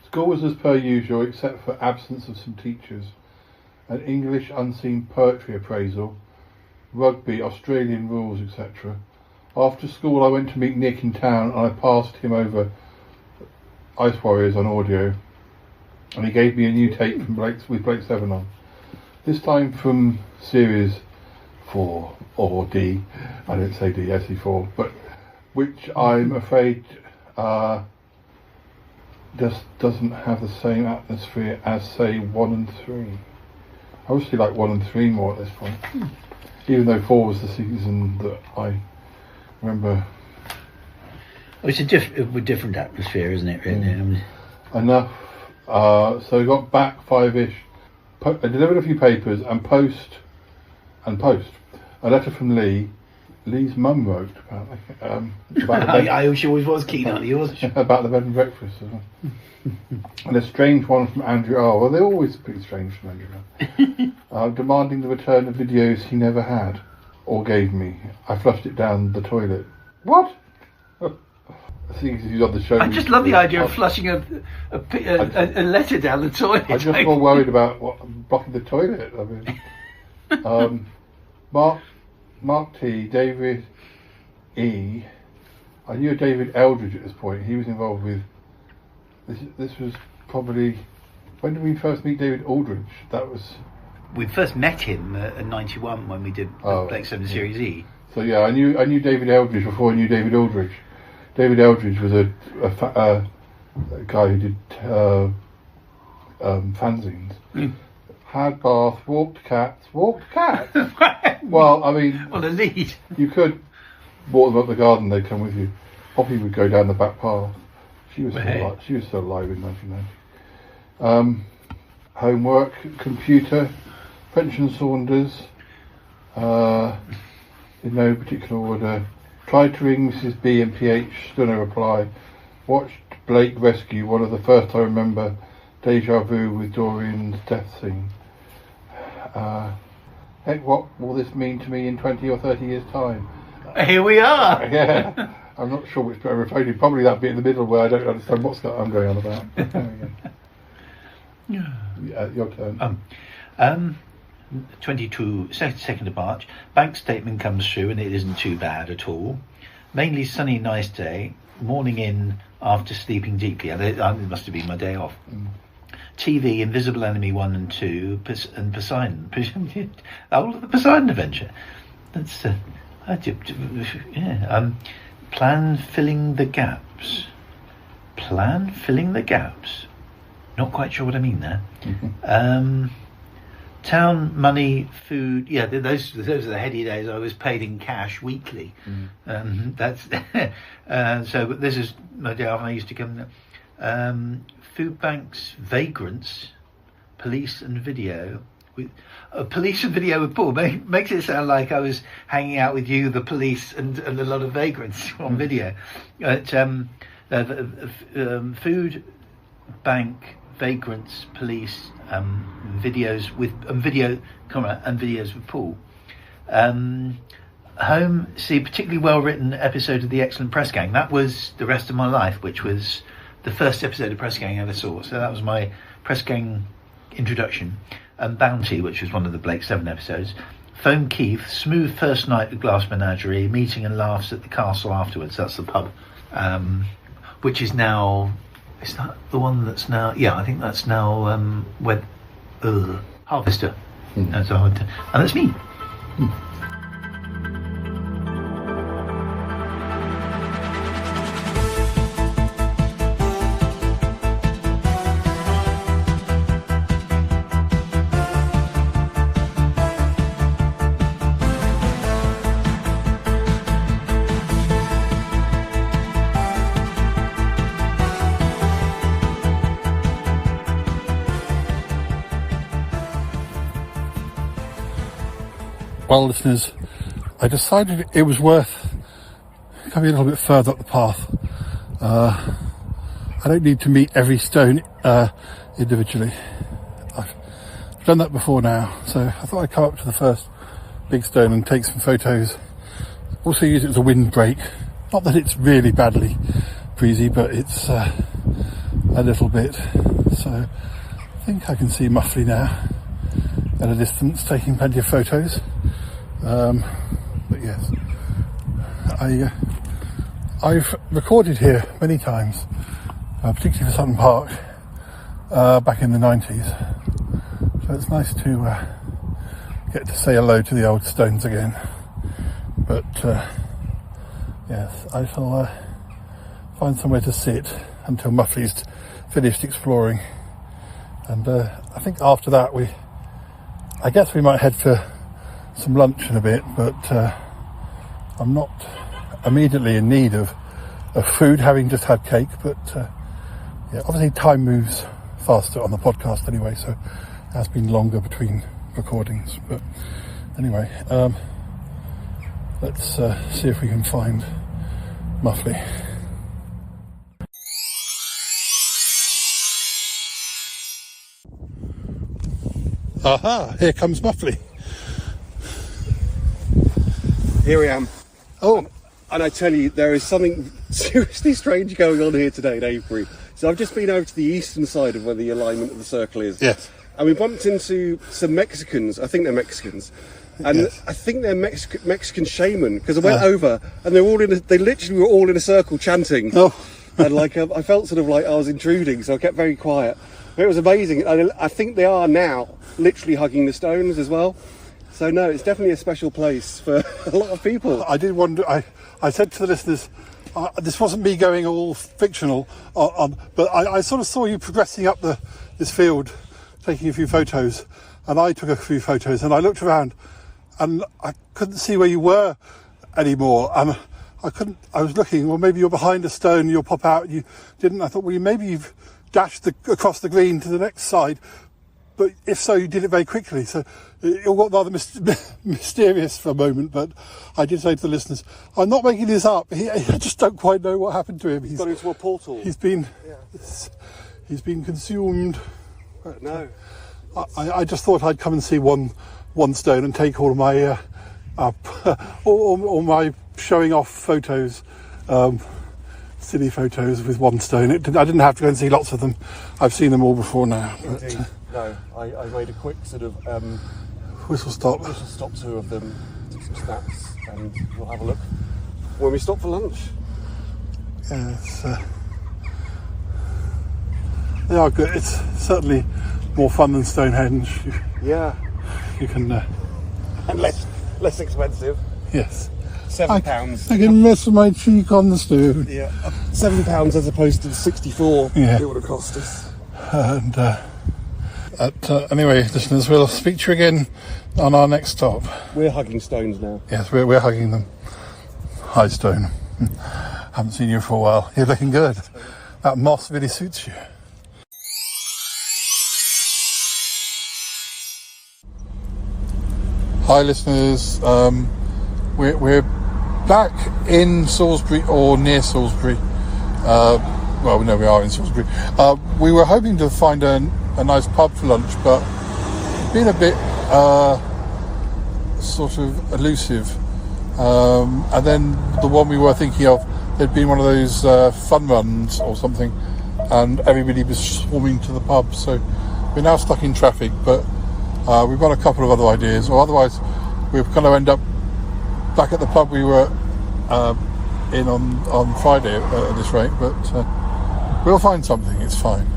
School was as per usual, except for absence of some teachers. An English unseen poetry appraisal, rugby, Australian rules, etc. After school I went to meet Nick in town and I passed him over Ice Warriors on audio. And he gave me a new tape from with Blake Seven on. This time from series 4 or D. I didn't say D, SE4, but which I'm afraid just doesn't have the same atmosphere as, say, 1 and 3. I obviously like 1 and 3 more at this point. Even though 4 was the season that I remember. It's a different atmosphere, isn't it, really? Enough. So we got back 5-ish. I delivered a few papers and post. A letter from Lee. Lee's mum wrote about the bed. She always was keen on yours. About the bed and breakfast as well. And a strange one from Andrew. Oh, well, they're always pretty strange from Andrew. Demanding the return of videos he never had or gave me. I flushed it down the toilet. What? Seeing as he's on the show. I just love the idea of flushing a letter down the toilet. I'm just more worried about blocking the toilet. I mean, Mark T, David E. I knew David Eldridge at this point. He was involved with this was probably, when did we first meet David Aldridge? That was, we first met him in '91 when we did Blake 7 Series E. So yeah, I knew David Eldridge before I knew David Aldridge. David Eldridge was a guy who did fanzines. Had bath, walked cats. Well, I mean, well, the lead. You could walk them up the garden; they'd come with you. Poppy would go down the back path. She was still alive in 1990. Homework, computer, French and Saunders. In no particular order. Tried to ring Mrs. B and PH, still no reply. Watched Blake rescue, one of the first I remember. Deja vu with Dorian's death scene. Heck, what will this mean to me in 20 or 30 years' time? Here we are! Yeah, I'm not sure which bit I referred to. Probably that bit in the middle where I don't understand what I'm going on about. Yeah, your turn. 2nd of March. Bank statement comes through and it isn't too bad at all. Mainly sunny, nice day. Morning in after sleeping deeply. It must have been my day off. TV, Invisible Enemy 1 and 2, and Poseidon. The Poseidon Adventure. That's plan filling the gaps. Plan filling the gaps. Not quite sure what I mean there. Town, money, food. Yeah, those are the heady days. I was paid in cash weekly. That's so. But this is my day off. I used to come. Food banks, vagrants, police and video. Police and video with Paul makes it sound like I was hanging out with you, the police, and a lot of vagrants on video. Food bank, vagrants, police, videos with video camera and videos with Paul. Home, see, particularly well written episode of The Excellent Press Gang. That was The Rest of My Life, which was the first episode of Press Gang I ever saw. So that was my Press Gang introduction. And Bounty, which was one of the Blake 7 episodes. Phone Keith, smooth first night at Glass Menagerie, meeting and laughs at the castle afterwards. That's the pub, which is now. Is that the one that's now? Yeah, I think that's now Harvester. And that's me. Well, listeners, I decided it was worth coming a little bit further up the path. I don't need to meet every stone individually. I've done that before now, so I thought I'd come up to the first big stone and take some photos. Also use it as a windbreak. Not that it's really badly breezy, but it's a little bit. So I think I can see Muffley now at a distance, taking plenty of photos. But yes, I've recorded here many times, particularly for Sutton Park, back in the 90s. So it's nice to get to say hello to the old stones again. But yes, I shall find somewhere to sit until Muffley's finished exploring. And I think after that I guess we might head for some lunch in a bit, but I'm not immediately in need of food, having just had cake. But yeah, obviously time moves faster on the podcast anyway, so it has been longer between recordings. But anyway, let's see if we can find Muffley. Aha, here comes Muffley. Here I am. Oh. And I tell you, there is something seriously strange going on here today in Avebury. So I've just been over to the eastern side of where the alignment of the circle is. Yes. And we bumped into some Mexicans. I think they're Mexicans. And yes. I think they're Mexican shaman, because I went over and they literally were all in a circle chanting. Oh. And like I felt sort of like I was intruding, so I kept very quiet. But it was amazing. I think they are now literally hugging the stones as well. So no, it's definitely a special place for a lot of people. I did wonder. I said to the listeners, this wasn't me going all fictional, but I sort of saw you progressing up this field, taking a few photos, and I took a few photos, and I looked around, and I couldn't see where you were anymore, and I was looking. Well, maybe you're behind a stone. You'll pop out. You didn't. I thought, well, maybe you've dashed across the green to the next side. But if so, you did it very quickly. So it got rather mysterious for a moment. But I did say to the listeners, I'm not making this up. I just don't quite know what happened to him. He's gone into a portal. He's been consumed. No. I just thought I'd come and see one stone and take all of my all my showing off photos, silly photos with one stone. I didn't have to go and see lots of them. I've seen them all before now. But, no, I made a quick sort of whistle stop tour of them, took some snaps, and we'll have a look when we stop for lunch. Yeah, they are good. It's certainly more fun than Stonehenge. Yeah, you can and less expensive. Yes. £7. I can rest my cheek on the stone. Yeah, £7 as opposed to the 64 it would have cost us. And anyway, listeners, we'll speak to you again on our next stop. We're hugging stones now. Yes, we're hugging them. Hi, Stone. Haven't seen you for a while. You're looking good. That moss really suits you. Hi, listeners. We're back in Salisbury, or near Salisbury. Well, no, we are in Salisbury. We were hoping to find a nice pub for lunch, but it's been a bit sort of elusive. And then the one we were thinking of, there'd been one of those fun runs or something, and everybody was swarming to the pub. So we're now stuck in traffic, but we've got a couple of other ideas, or otherwise we're going to end up back at the pub we were in on Friday at this rate, but we'll find something. It's fine.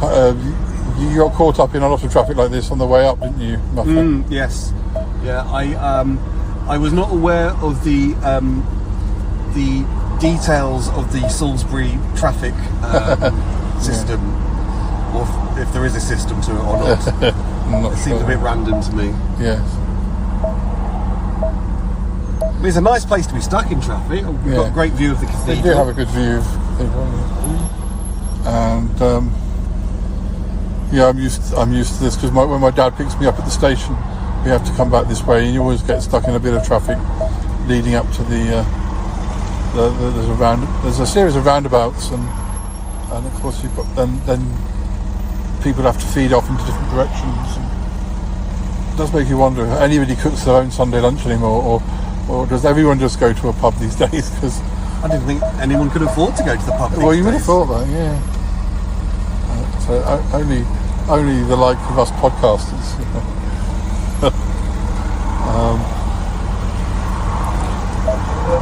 But you got caught up in a lot of traffic like this on the way up, didn't you, Muffley? Yes. Yeah. I was not aware of the details of the Salisbury traffic system, or if there is a system to it or not. It seems a bit random to me. Yes. I mean, it's a nice place to be stuck in traffic. We've got a great view of the cathedral. We do have a good view of the cathedral. And I'm used to this, because when my dad picks me up at the station, we have to come back this way, and you always get stuck in a bit of traffic leading up to there's a series of roundabouts, and of course you've got then people have to feed off into different directions. And it does make you wonder if anybody cooks their own Sunday lunch anymore, or does everyone just go to a pub these days? Because I didn't think anyone could afford to go to the pub these well, you days. would have thought that, yeah. So only the like of us podcasters.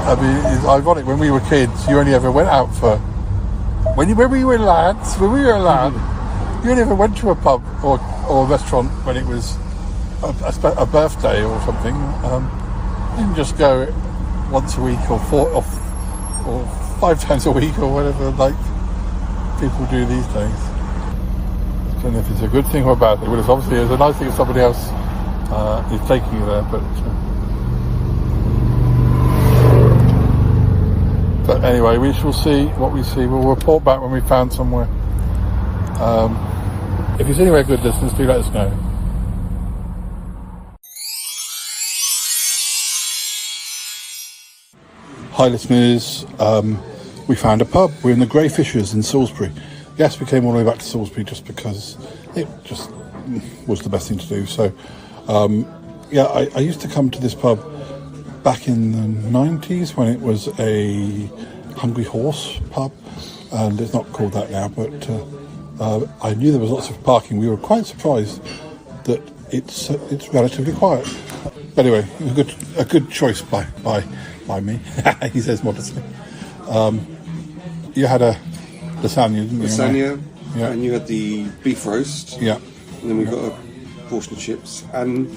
I mean, it's ironic. When we were kids, you only ever went out for when we were lads. When we were a lad, you only ever went to a pub or a restaurant when it was a birthday or something. You didn't just go once a week or 5 times a week or whatever, like people do these days. I don't know if it's a good thing or a bad thing, but it's obviously a nice thing if somebody else is taking you there. But anyway, we shall see what we see. We'll report back when we found somewhere. If you see anywhere good, listeners, do let us know. Hi listeners, we found a pub. We're in the Grey Fishers in Salisbury. Yes, we came all the way back to Salisbury just because it just was the best thing to do. So, I used to come to this pub back in the 90s when it was a Hungry Horse pub, and it's not called that now, but I knew there was lots of parking. We were quite surprised that it's relatively quiet. Anyway, it was a good choice by me, he says modestly. You had a lasagna, didn't you? Lasagna, yeah. And you had the beef roast. Yeah. And then we got a portion of chips, and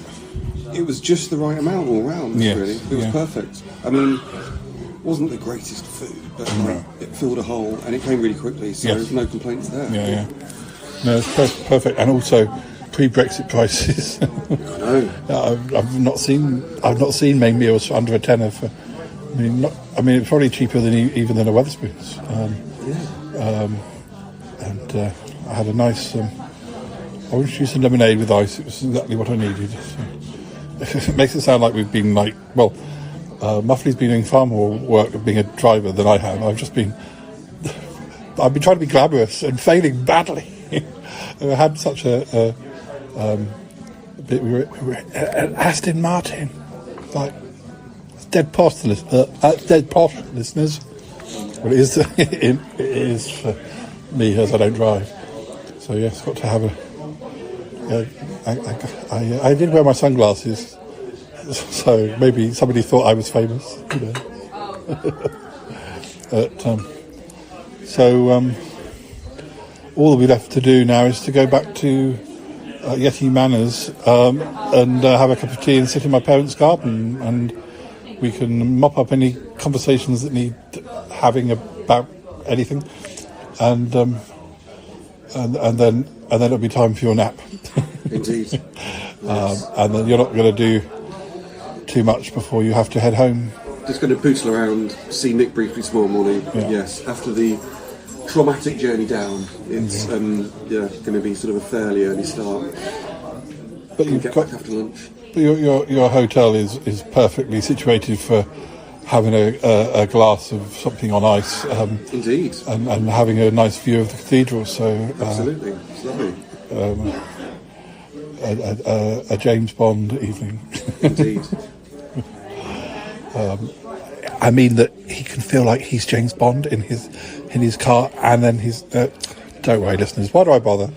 it was just the right amount all round. Yes, really, it was perfect. I mean, it wasn't the greatest food, but it filled a hole, and it came really quickly. So no complaints there. Yeah. No, it's perfect, and also pre-Brexit prices. I know. I've not seen main meals for under a tenner. I mean, it's probably cheaper than even than a Wetherspoons. And I had a nice orange juice and lemonade with ice. It was exactly what I needed. So. It makes it sound like we've been Muffley's been doing far more work of being a driver than I have. I've been trying to be glamorous and failing badly. I had such we were at Aston Martin, like dead posh listeners. Well, it is for me as I don't drive. So yes, got to have I did wear my sunglasses, so maybe somebody thought I was famous, you know. But all that we left to do now is to go back to Yeti Manors and have a cup of tea and sit in my parents' garden, and we can mop up any conversations that need having about anything, and then it'll be time for your nap. Indeed. Yes. And then you're not going to do too much before you have to head home. Just going to pootle around, see Nick briefly tomorrow morning. Yeah. Yes, after the traumatic journey down, it's going to be sort of a fairly early start. But you've get got back after lunch. But your hotel is perfectly situated for having a glass of something on ice. Indeed. And having a nice view of the cathedral. So absolutely, it's lovely. A James Bond evening. Indeed. I mean that he can feel like he's James Bond in his car, and then his. Don't worry, listeners. Why do I bother?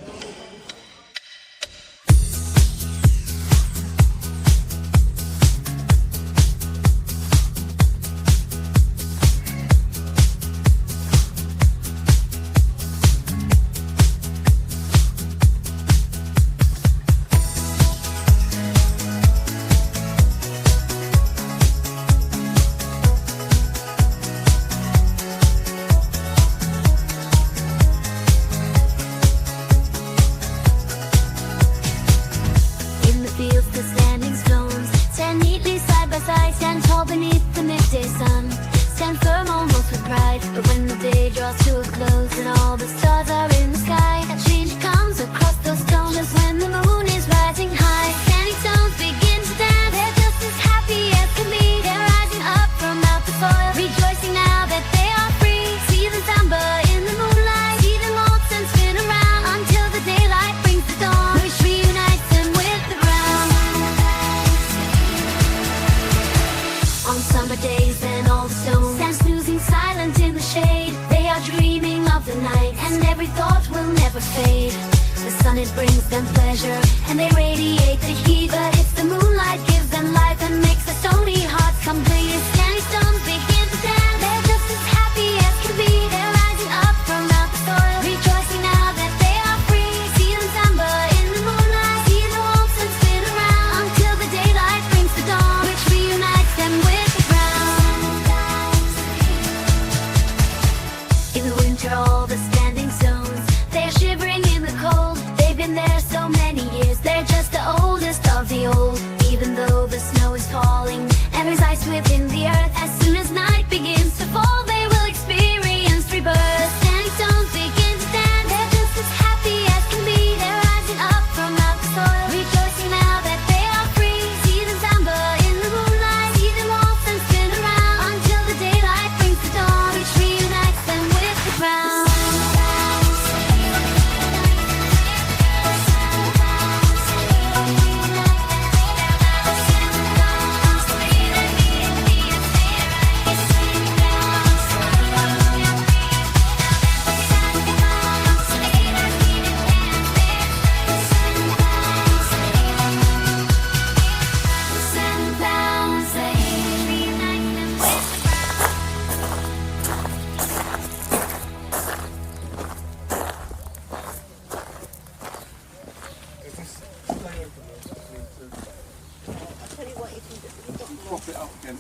prop it up again.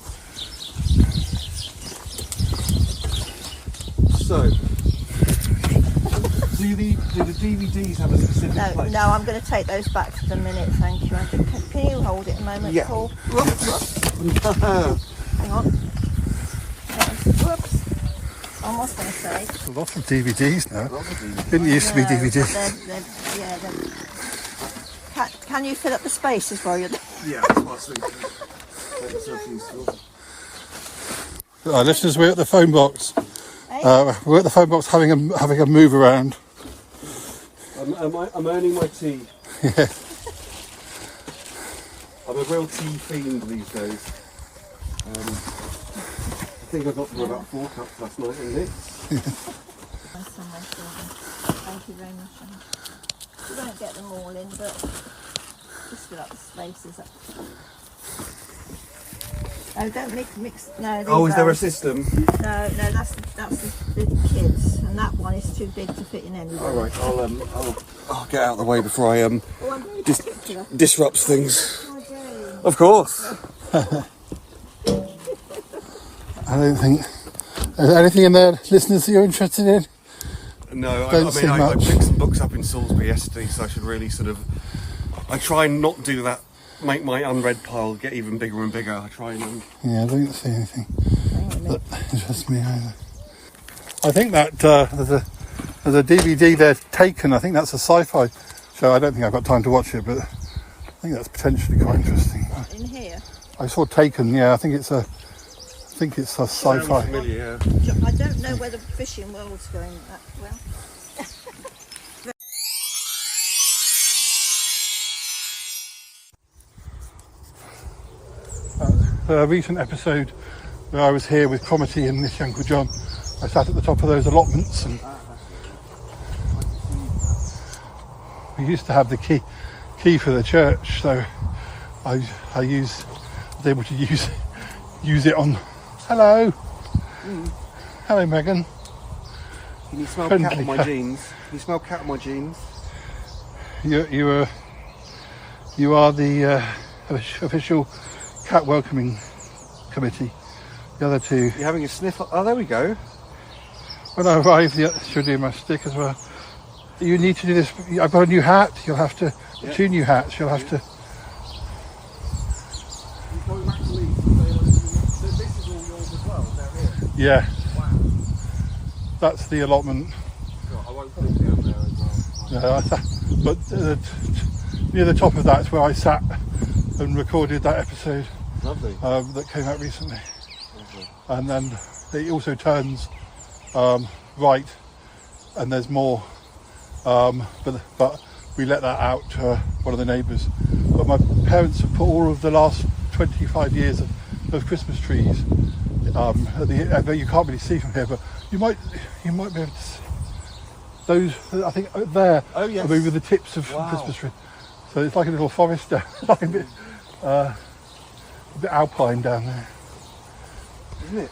So, do the DVDs have a specific place? No, I'm going to take those back for the minute, thank you. Can you hold it a moment, Yeah. Paul? Whoops. Hang on. Whoops. I was going to say. A lot of DVDs now. Didn't used to be DVDs. Can you fill up the spaces while you're there? Yeah, that's what I was thinking. Right, listeners, we're at the phone box. We're at the phone box having a move around. I'm earning my tea. Yeah. I'm a real tea fiend these days. I think I got through about 4 cups last night in this. Thank you very much. You won't get them all in, but just fill up the spaces. Oh, don't mix. No. Oh, is there a system? No, that's the kids, and that one is too big to fit in anywhere. All right, I'll get out of the way before I disrupts things. Of course. I don't think. Is there anything in there, listeners, that you're interested in? No, I picked some books up in Salisbury yesterday, so I should really I try and not do that. Make my unread pile get even bigger and bigger. I try and. Yeah, I don't see anything that interests me either. I think that there's a DVD there, Taken. I think that's a sci-fi show. I don't think I've got time to watch it, but I think that's potentially quite interesting. In here? I saw Taken. Yeah, I think it's a sci-fi. Familiar, yeah. I don't know whether Fishing World's going that well. A recent episode where I was here with Cromitty and this Uncle John, I sat at the top of those allotments, and we used to have the key for the church, so I was able to use it on. Hello. Hello, Megan. Can you smell cat on my jeans? Can you smell cat on my jeans? You are the official cat welcoming committee. The other two. You're having a sniff. Oh, there we go. When I arrived, should do my stick as well. You need to do this. I've got a new hat. You'll have to. Yeah. 2 new hats. You'll have to. Going back to Leeds. So this is all yours as well down here. Yeah. Wow. That's the allotment. God, I won't put it down there as well. But near the top of that's where I sat and recorded that episode. Lovely. That came out recently. Lovely. And then it also turns right, and there's more. But we let that out to one of the neighbours. But my parents have put all of the last 25 years of Christmas trees. You can't really see from here, but you might be able to see those. I think there. Oh yes. Are the tips of Christmas tree. So it's like a little forest down, like a bit alpine down there. Isn't it?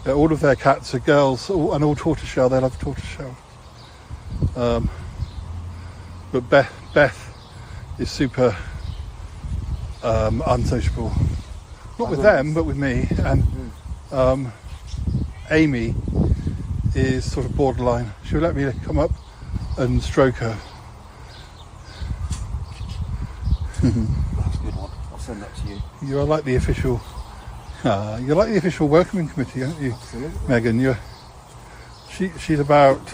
All of their cats are girls, and all tortoiseshell. They love tortoiseshell. But Beth is super unsociable. Not with them, but with me. And Amy is sort of borderline. She'll let me come up and stroke her. That's a good one. I'll send that to you. You're like the official. You're like the official welcoming committee, aren't you, Absolutely. Megan? She's about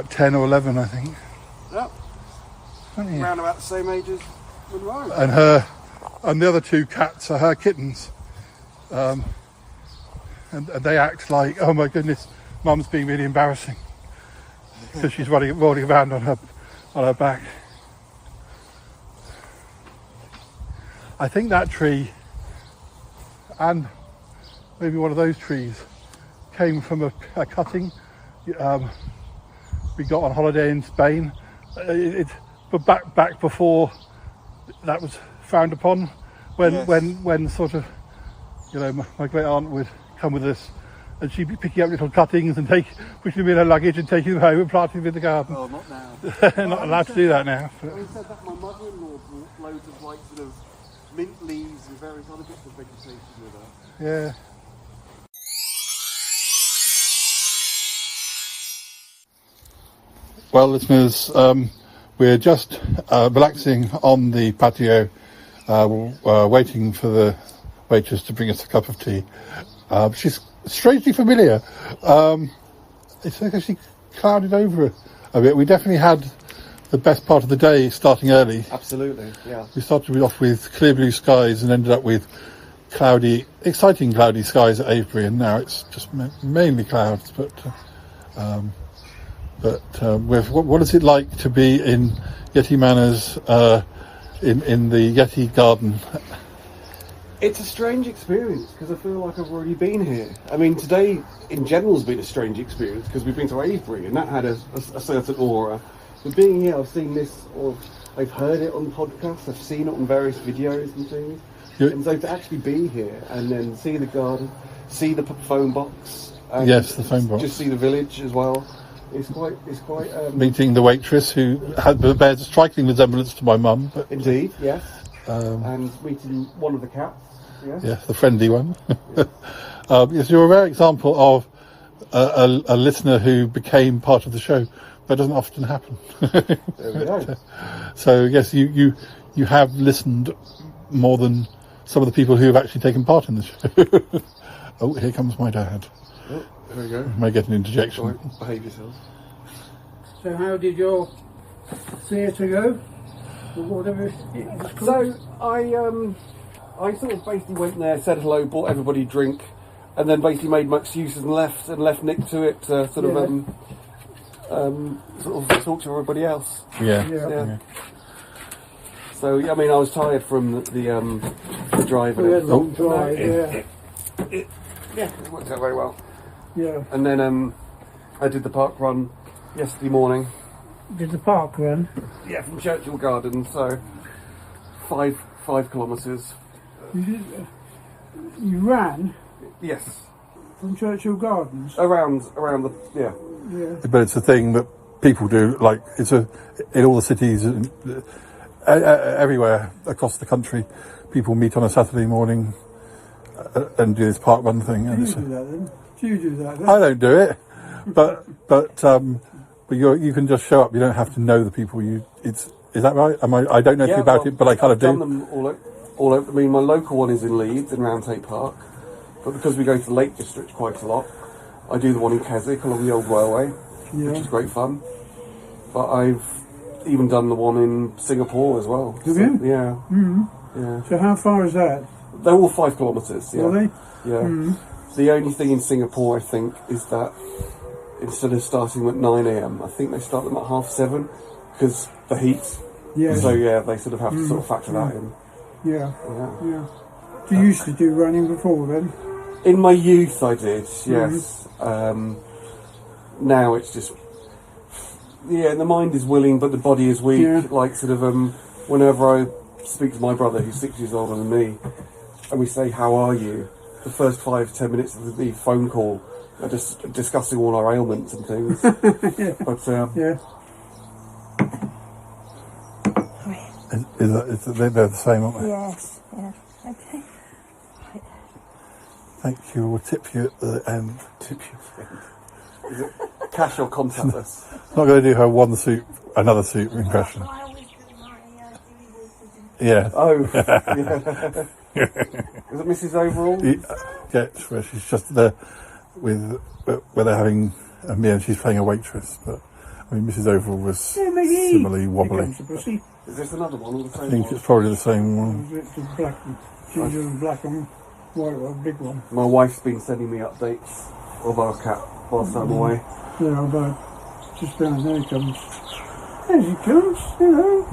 10 or 11, I think. Yep. Around about the same age as Monroe. And the other 2 cats are her kittens, and they act like, oh my goodness, Mum's being really embarrassing because she's rolling around on her back. I think that tree, and maybe one of those trees, came from a cutting we got on holiday in Spain. But back before that was frowned upon, when sort of, my great aunt would come with us and she'd be picking up little cuttings and pushing them in her luggage and taking them home and planting them in the garden. Oh, not now. Not allowed to do that now. But. Having said that, my mother-in-law brought loads of like sort of mint leaves and various other bits of vegetation with her. Yeah. Well, listeners, we're just relaxing on the patio, waiting for the waitress to bring us a cup of tea. She's strangely familiar. It's actually clouded over a bit. We definitely had the best part of the day starting early. Absolutely, yeah. We started off with clear blue skies and ended up with exciting cloudy skies at Avebury, and now it's just mainly clouds. But what is it like to be in Yeti Manor's in the Yeti Garden? It's a strange experience because I feel like I've already been here. I mean, today in general has been a strange experience because we've been to Avebury and that had a certain aura. But being here, I've seen this, or I've heard it on podcasts, I've seen it on various videos and things. And so to actually be here and then see the garden, see the phone box. Yes, the phone box. Just see the village as well. It's quite. Meeting the waitress who bears a striking resemblance to my mum. Indeed, yes. And meeting one of the cats. Yes. Yeah, the friendly one. Yes, you're a rare example of a listener who became part of the show. That doesn't often happen. There we go. So yes, you have listened more than some of the people who have actually taken part in the show. Oh, here comes my dad. Oh, there we go. May get an interjection. Right, behave yourself. So how did your theatre go? Or whatever it was called? So I sort of basically went there, said hello, bought everybody a drink, and then basically made my excuses and left Nick to it to sort of talk to everybody else. Yeah. So I mean, I was tired from the drive. We had a long drive, It worked out very well. Yeah. And then I did the park run yesterday morning. Did the park run? Yeah, from Churchill Gardens, so 5 kilometres. You ran? Yes. From Churchill Gardens? Around the Yeah. But it's a thing that people do, like in all the cities and everywhere across the country. People meet on a Saturday morning and do this park run thing. Do you do that then? Do you do that then? I don't do it, but you can just show up. You don't have to know the people. Is that right? I don't know anything about it, but I kind of do. I've done them all over. I mean, my local one is in Leeds, in Roundtake Park. But because we go to the Lake District quite a lot, I do the one in Keswick along the old railway, which is great fun. But I've even done the one in Singapore as well. Have you? Yeah. Mm-hmm. Yeah. So how far is that? They're all 5 kilometres. Yeah. Are they? Yeah. Mm-hmm. The only thing in Singapore, I think, is that instead of starting at 9 a.m, I think they start them at 7:30 because the heat. Yeah. So yeah, they sort of have to sort of factor that in. Yeah. Do you used to do running before then? In my youth, I did. Yes. Now it's just the mind is willing, but the body is weak. Yeah. Like sort of whenever I speak to my brother, who's 6 years older than me, and we say, "How are you?" The first 5-10 minutes of the phone call are just discussing all our ailments and things. But they're the same, aren't they? Yes. Yeah. Okay. Thank you. We'll tip you at the end. Tip you at the end. Is it cash or contactless? Not going to do her another soup impression. Yeah. Oh. Yeah. Is it Mrs. Overall? Yeah, where she's just there where they're having a meal and she's playing a waitress. But I mean, Mrs. Overall was similarly wobbly. Is this another one or the same I think one? it's probably the same one. It's the black one. Ginger and black and white one, big one. My wife's been sending me updates of our cat whilst I'm away. Yeah, about just down there he comes. There he comes, hello.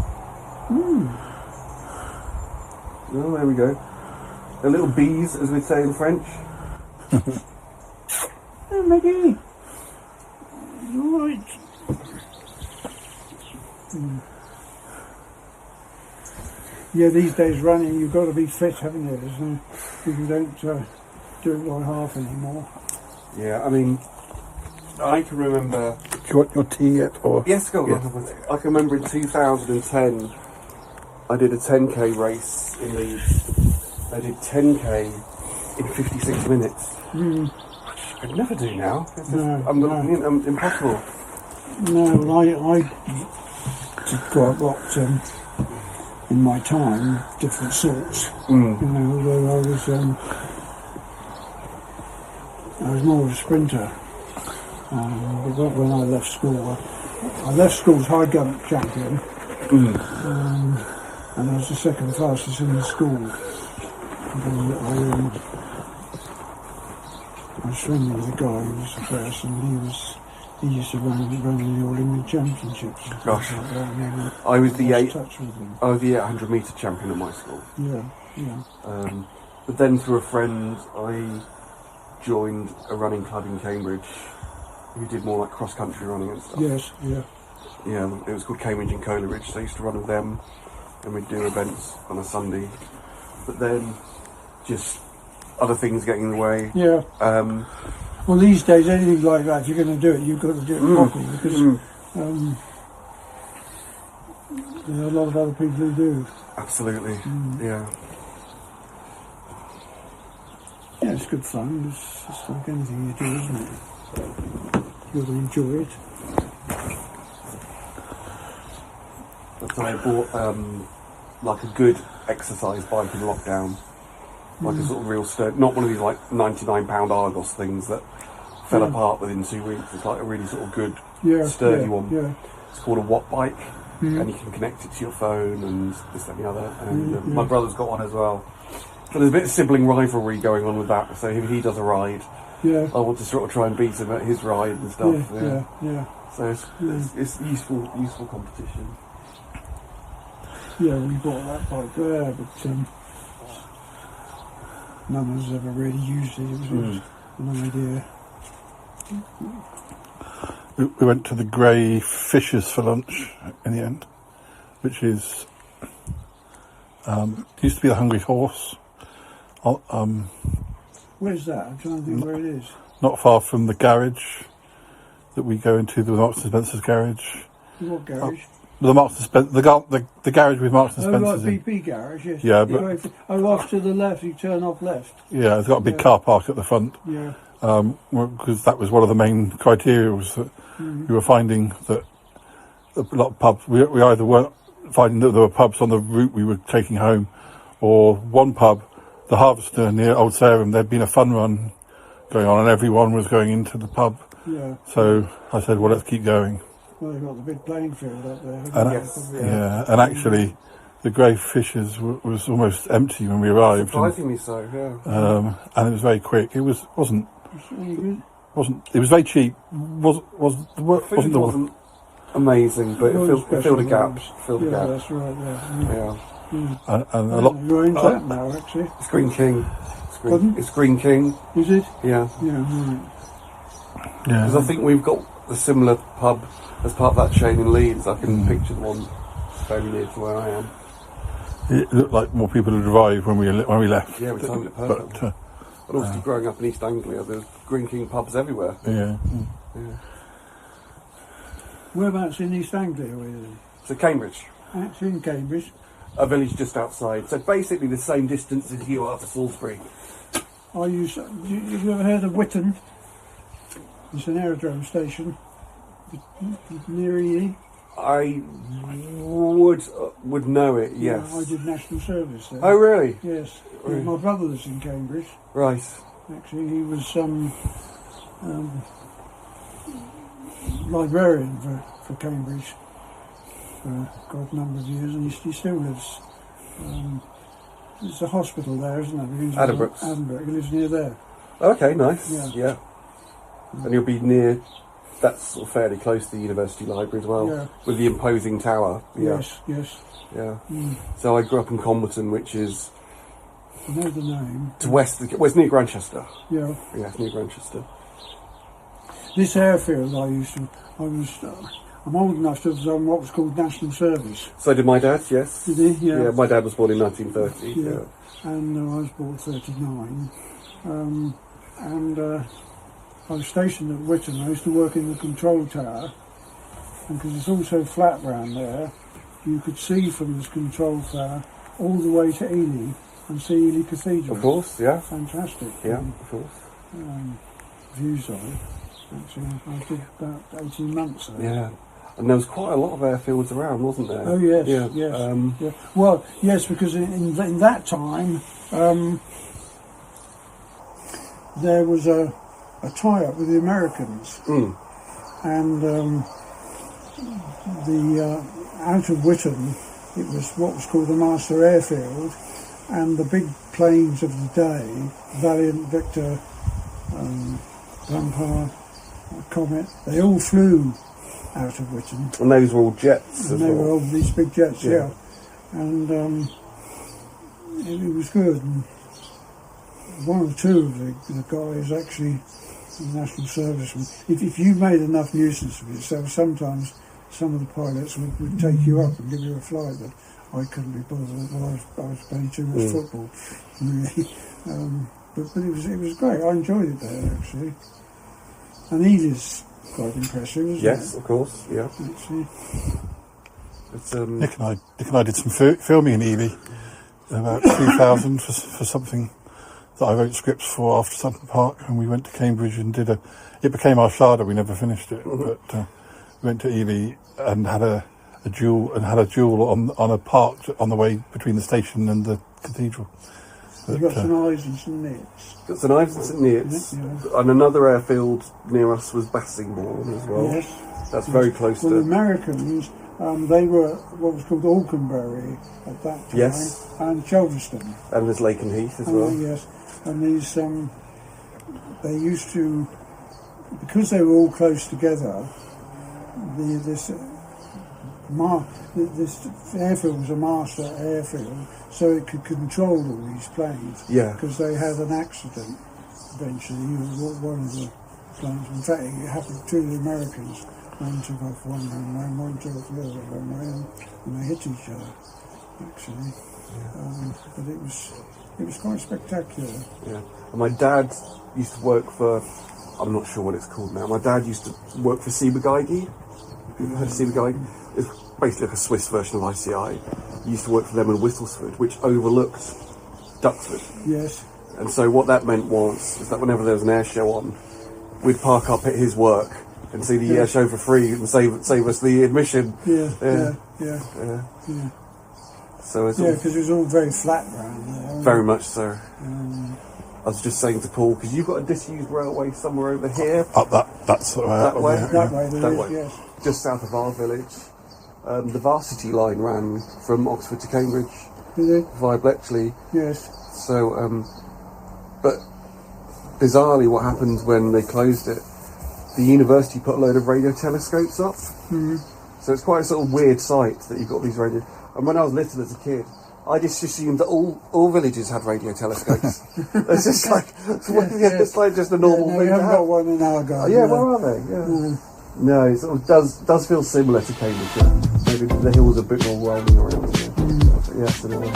Oh, there we go. The little bees, as we say in French. Oh, Maggie. All right. Yeah, these days running, you've got to be fit, haven't you? You don't do it by half anymore. Yeah, I mean, I can remember... Do you want your tea yet? Or? Yes, go on. Yeah. I can remember in 2010, I did a 10k race in Leeds. I did 10k in 56 minutes. Mm. Which I could never do now. It's just, No, I'm impossible. No, I did quite a lot in my time, different sorts. Mm. You know, although I was more of a sprinter. But when I left school, I left school as high jump champion, and I was the second fastest in the school. And I was swimming with a guy who was the first, and he used to run the All England Championships. Gosh, like that, and I was the lost touch with him. 800 metre champion at my school. Yeah, yeah. But then through a friend, I joined a running club in Cambridge who did more like cross-country running and stuff. Yes, yeah. Yeah, it was called Cambridge and Coleridge, so I used to run with them, and we'd do events on a Sunday. But then, just other things getting in the way. Yeah. Well, these days, anything like that, if you're going to do it, you've got to do it properly, because there are a lot of other people who do. Absolutely, yeah. Yeah, it's good fun. It's like anything you do, isn't it? You've got to enjoy it. So I bought like a good exercise bike in lockdown, like a sort of real sturdy, not one of these like £99 Argos things that fell apart within 2 weeks. It's like a really sort of good sturdy one. Yeah. It's called a Watt bike, and you can connect it to your phone and this, that and the other. And my brother's got one as well. So there's a bit of sibling rivalry going on with that. So if he does a ride, I want to sort of try and beat him at his ride and stuff. Yeah. So it's useful competition. Yeah, we bought that bike there, but none of us ever really used it. It was an idea. We went to the Grey Fishers for lunch in the end, which is used to be the Hungry Horse. Where's that? I'm trying to think where it is. Not far from the garage that we go into, the Marks and Spencer's garage. What garage? The Marks and Spencer, the garage with Marks and Spencer's. Oh, right, BP garage, yes. Yeah, but off to the left. You turn off left. Yeah, it's got a big car park at the front. Yeah. Because that was one of the main criteria, was that we were finding that a lot of pubs. We either weren't finding that there were pubs on the route we were taking home, or one pub, the Harvester near Old Sarum. There'd been a fun run going on, and everyone was going into the pub. Yeah. So I said, well, let's keep going. Well, they've got the big playing field up there. And actually, the Grey Fishers was almost empty when we arrived. Surprisingly so, yeah. And it was very quick. It wasn't. It was very cheap. Wasn't amazing, but it filled a gap. Filled a gap. That's right. Yeah. And a lot. You're into that now, actually. It's Green King. It's Green King. Is it? Yeah. Yeah. Right. Yeah. Because I think we've got a similar pub as part of that chain in Leeds. I can picture the one very near to where I am. It looked like more people had arrived when we left. Yeah, we timed it perfect. But, and also growing up in East Anglia, there's Green King pubs everywhere. Yeah. Whereabouts in East Anglia are you? So Cambridge. It's in Cambridge. A village just outside. So basically the same distance as you are to Salisbury. Have you ever heard of Witton? It's an aerodrome station near Ely. I would know it, yes. Yeah, I did national service there. Oh, really? Yes. Right. My brother lives in Cambridge. Right. Actually, he was librarian for Cambridge for a number of years, and he still lives. There's a hospital there, isn't there? Addenbrooke's. He lives near there. Okay, nice. Yeah. Mm. And you'll be near, that's sort of fairly close to the university library as well, with the imposing tower. Yeah. Yes. Yeah. So I grew up in Comberton, which is... I know the name. To it's near Grantchester. Yeah. Yeah, it's near Grantchester. This airfield I'm old enough to have done what was called national service. So did my dad, yes. Did he? Yeah. Yeah, my dad was born in 1930. Yeah. And I was born 39. I was stationed at Witton. I used to work in the control tower, and because it's all so flat round there, you could see from this control tower all the way to Ely and see Ely Cathedral. Of course, yeah. Fantastic. Yeah, of course. Views of it. Actually, I did about 18 months there. Yeah. And there was quite a lot of airfields around, wasn't there? Oh yes, yeah. yes. Yeah. Well, yes, because in that time there was a tie-up with the Americans, and the out of Witton, it was what was called the Master Airfield, and the big planes of the day, Valiant, Victor, Vampire, Comet, they all flew out of Witton. And those were all jets and as they well. were all these big jets, Yeah. and it was good. And one or two of the guys actually in the National Service, if you made enough nuisance of yourself, sometimes some of the pilots would take you up and give you a flight, but I couldn't be bothered. Well, I was playing too much football, really. But it was great. I enjoyed it there, actually. And Ely's quite impressive, isn't it? Yes, of course, yeah. Actually. It's, Nick and I did some filming in Ely in about 2000 for something that I wrote scripts for after Sutton Park, and we went to Cambridge and it became our Shada. We never finished it, but we went to Ely and had a duel on a park on the way between the station and the cathedral. You've got St Ives and St Neots. Got St Ives and St Neots, and another airfield near us was Bassingbourne as well. Yes. That's very close to... to... the Americans, they were what was called Alconbury at that time, yes. and Chelveston. And there's Lake and Heath as well. Yes, and these, they used to, because they were all close together, this airfield was a master airfield, so it could control all these planes. Yeah. Because they had an accident eventually. One of the planes, in fact, it happened to the Americans. One took off one runway, one took off the other runway, and they hit each other. Actually, but it was quite spectacular. Yeah. And my dad used to work for, I'm not sure what it's called now. My dad used to work for Ciba-Geigy. Have you heard of Ciba-Geigy? It's basically like a Swiss version of ICI. He used to work for them in Whistlesford, which overlooked Duxford. Yes. And so what that meant was that whenever there was an air show on, we'd park up at his work and see the air show for free and save us the admission. Yeah. So it's because it was all very flat round there. Very much so. I was just saying to Paul, because you've got a disused railway somewhere over here. Up that's that way. That way. Yes. Just south of our village. The Varsity line ran from Oxford to Cambridge via Bletchley. Yes. So, but bizarrely, what happened when they closed it? The university put a load of radio telescopes up. Mm-hmm. So it's quite a sort of weird sight that you've got these radio. And when I was little as a kid, I just assumed that all villages had radio telescopes. It's just like it's like just a normal thing. We haven't to have. got one in our garden. Yeah, where are they? Yeah. No, it sort of does feel similar to Cambridge. Yeah. Maybe the hills are a bit more rolling around. Yeah. Yes, it is.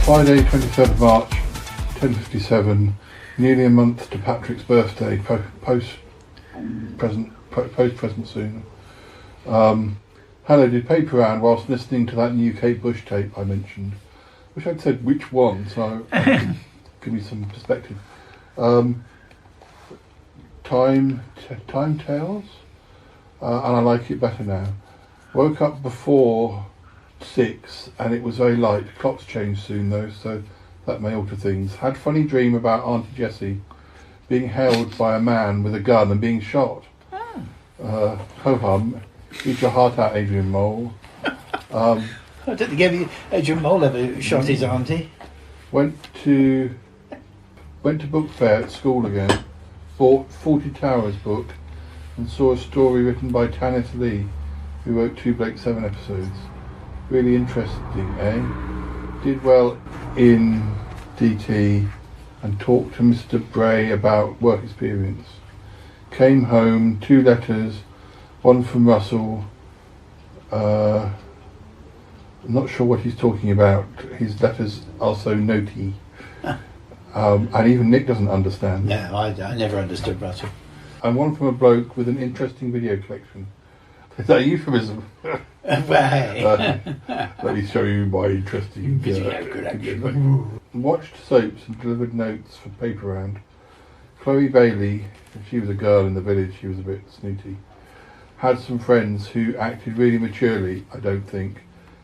Friday, 23rd of March, 10:57, nearly a month to Patrick's birthday, post-present soon. Hello, did paper round whilst listening to that new Kate Bush tape I mentioned. Wish I'd said which one, so give me some perspective. Time Tales, and I like it better now. Woke up before 6 and it was very light. Clocks change soon though, so that may alter things. Had funny dream about Auntie Jessie being held by a man with a gun and being shot. Ho hum. Eat your heart out, Adrian Mole. I don't think Adrian Mole ever shot his auntie. Went to book fair at school again. bought 40 Towers book and saw a story written by Tanith Lee, who wrote 2 Blake 7 episodes. Really interesting, eh? Did well in DT and talked to Mr. Bray about work experience. Came home, 2 letters, one from Russell. I'm not sure what he's talking about. His letters are so notey. And even Nick doesn't understand. No, I never understood Russell. And one from a bloke with an interesting video collection. Is that a euphemism? Let me show you my interesting video collection. Watched soaps and delivered notes for paper round. Chloe Bailey, she was a girl in the village, she was a bit snooty. Had some friends who acted really maturely, I don't think,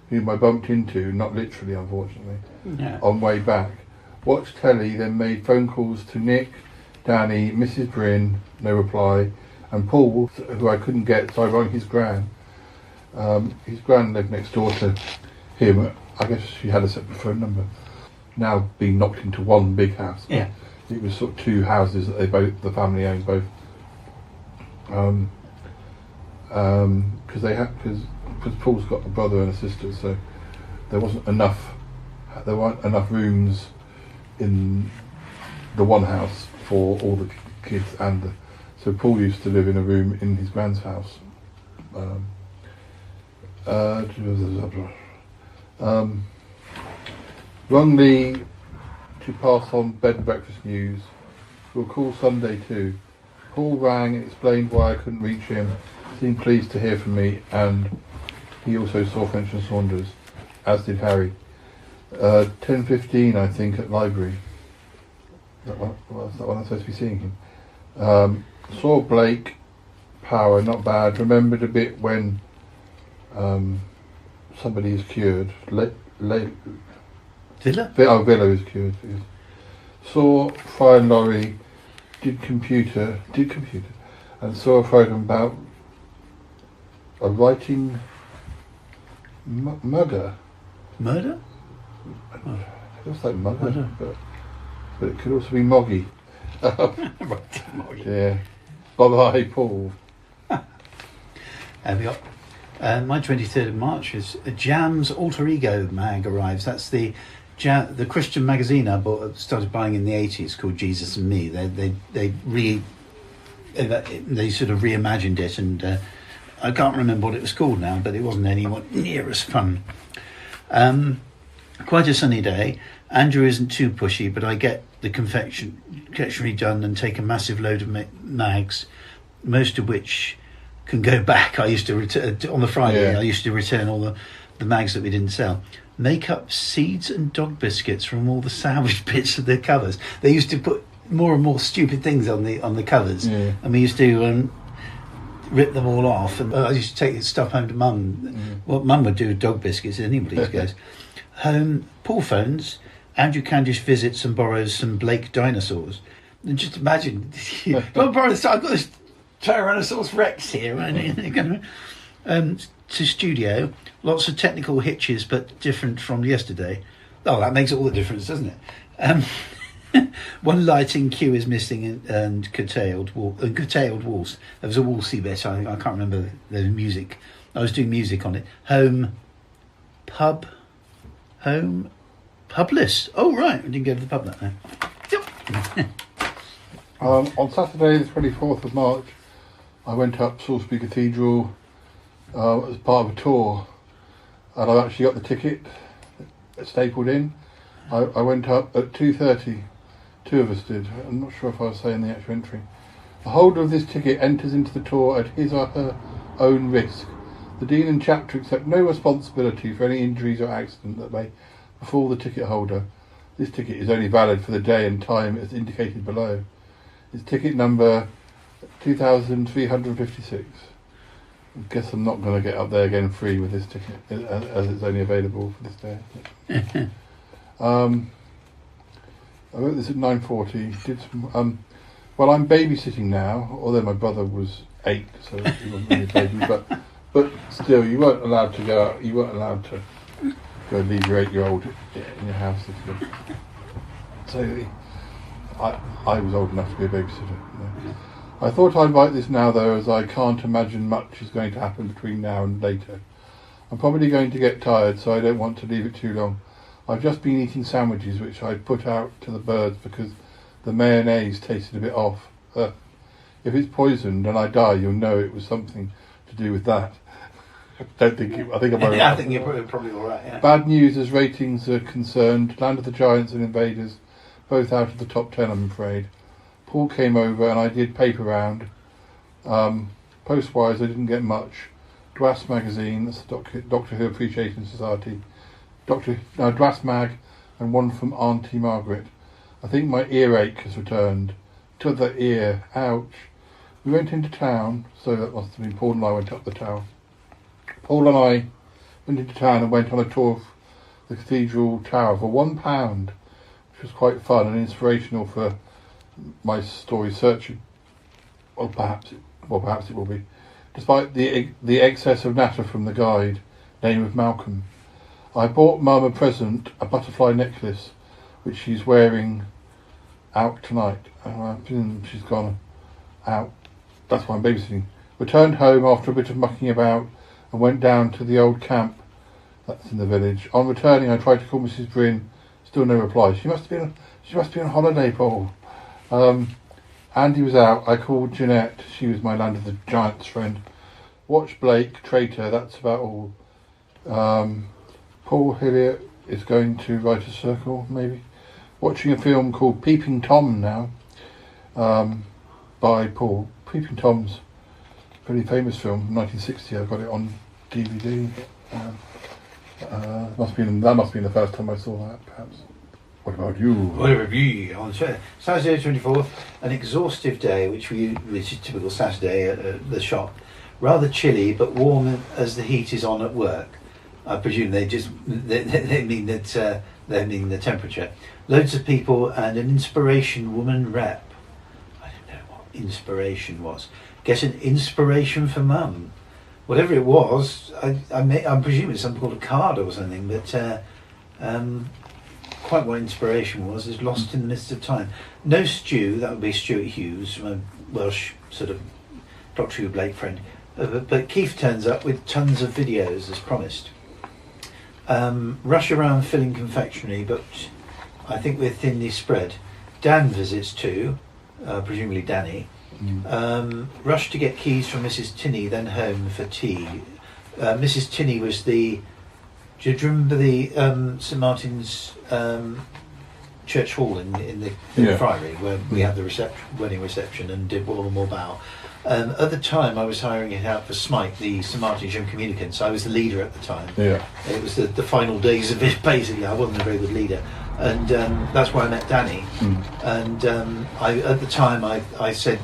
whom I bumped into, not literally unfortunately, on way back. Watched telly, then made phone calls to Nick, Danny, Mrs. Bryn, no reply, and Paul, who I couldn't get, so I rang his gran. His gran lived next door to him. I guess she had a separate phone number. Now being knocked into one big house. Yeah. It was sort of 2 houses that the family owned both. Because Paul's got a brother and a sister, so there weren't enough rooms in the one house for all the kids, so Paul used to live in a room in his grand's house. Rung Lee to pass on bed and breakfast news. We'll call Sunday too. Paul rang and explained why I couldn't reach him. Seemed pleased to hear from me, and he also saw Finch and Saunders, as did Harry. 10:15, I think, at library. That's that when I'm supposed to be seeing him. Saw Blake, Power, not bad. Remembered a bit when somebody is cured. Villa? Villa is cured. Yes. Saw Fry and Laurie, did computer, and saw a program about a writing murder. Murder? It looks like murder, but it could also be Moggy. Yeah. Bye-bye, Paul. There we go. My 23rd of March is Jam's Alter Ego mag arrives. That's the Christian magazine I started buying in the 80s called Jesus and Me. They sort of reimagined it, and I can't remember what it was called now, but it wasn't anywhere near as fun. Quite a sunny day. Andrew isn't too pushy, but I get the confectionery done and take a massive load of mags, most of which can go back. I used to return on the Friday. Yeah. I used to return all the mags that we didn't sell. Make up seeds and dog biscuits from all the salvaged bits of the covers. They used to put more and more stupid things on the covers, and we used to rip them all off. And I used to take stuff home to Mum. What Mum would do with dog biscuits, anybody goes home. Paul phones. Andrew Candish visits and borrows some Blake dinosaurs. And just imagine, I've got this Tyrannosaurus Rex here. To studio, lots of technical hitches, but different from yesterday. Oh, that makes all the difference, doesn't it? One lighting cue is missing and curtailed waltz. There was a waltzy bit. I can't remember the music. I was doing music on it. Home Publis. Oh, right. I didn't go to the pub that night. Yep. On Saturday, the 24th of March, I went up Salisbury Cathedral as part of a tour, and I actually got the ticket stapled in. I went up at 2:30. 2 of us did. I'm not sure if I was saying the actual entry. The holder of this ticket enters into the tour at his or her own risk. The Dean and Chapter accept no responsibility for any injuries or accident that may befall the ticket holder. This ticket is only valid for the day and time as indicated below. It's ticket number 2356. I guess I'm not going to get up there again free with this ticket, as it's only available for this day. I wrote this at 9:40. Did some. Well, I'm babysitting now, although my brother was 8, so he wasn't really a baby. But still, you weren't allowed to go out. You weren't allowed to go and leave your 8-year-old in your house. So I was old enough to be a babysitter. Yeah. I thought I'd write this now, though, as I can't imagine much is going to happen between now and later. I'm probably going to get tired, so I don't want to leave it too long. I've just been eating sandwiches, which I put out to the birds because the mayonnaise tasted a bit off. If it's poisoned and I die, you'll know it was something to do with that. I think I'm alright. I think you're probably all right. Yeah. Bad news as ratings are concerned. Land of the Giants and Invaders, both out of the top 10, I'm afraid. Paul came over and I did paper round. Post-wise, I didn't get much. Dwas magazine, that's the Doctor Who Appreciation Society. Dwas mag, and one from Auntie Margaret. I think my earache has returned. To the ear, ouch. We went into town, so that must have been Paul and I went up the town. Paul and I went into town and went on a tour of the Cathedral Tower for £1, which was quite fun and inspirational for my story searching. Well, perhaps it will be. Despite the excess of natter from the guide, name of Malcolm. I bought Mum a present, a butterfly necklace, which she's wearing out tonight. I presume she's gone out. That's why I'm babysitting. Returned home after a bit of mucking about and went down to the old camp that's in the village. On returning, I tried to call Mrs. Bryn. Still no reply. She must be on holiday, Paul. Andy was out. I called Jeanette. She was my Land of the Giants friend. Watched Blake, Traitor. That's about all. Paul Hillier is going to write a circle, maybe. Watching a film called Peeping Tom now, by Paul. Peeping Tom's a very famous film, 1960. I got it on DVD. That must have been the first time I saw that, perhaps. What about you? On Saturday 24th, an exhaustive day, which is typical Saturday at the shop. Rather chilly, but warm as the heat is on at work. I presume they mean that they mean the temperature. Loads of people and an inspiration woman rep. I don't know what inspiration was. Get an inspiration for Mum. Whatever it was, I'm presuming it's something called a card or something, but quite what inspiration was is lost in the midst of time. No Stu, that would be Stuart Hughes, my Welsh sort of Doctor Who Blake friend. But Keith turns up with tons of videos as promised. Rush around filling confectionery, but I think we're thinly spread. Dan visits too, presumably Danny. Rush to get keys from Mrs. Tinney, then home for tea. Mrs. Tinney was the... Do you remember the St Martin's church hall in the Friary, where we had the wedding reception and did Walmore Bow? At the time, I was hiring it out for Smite, the St Martin's Young Communicants. I was the leader at the time. Yeah. It was the final days of it, basically. I wasn't a very good leader. And that's where I met Danny. And at the time, I said,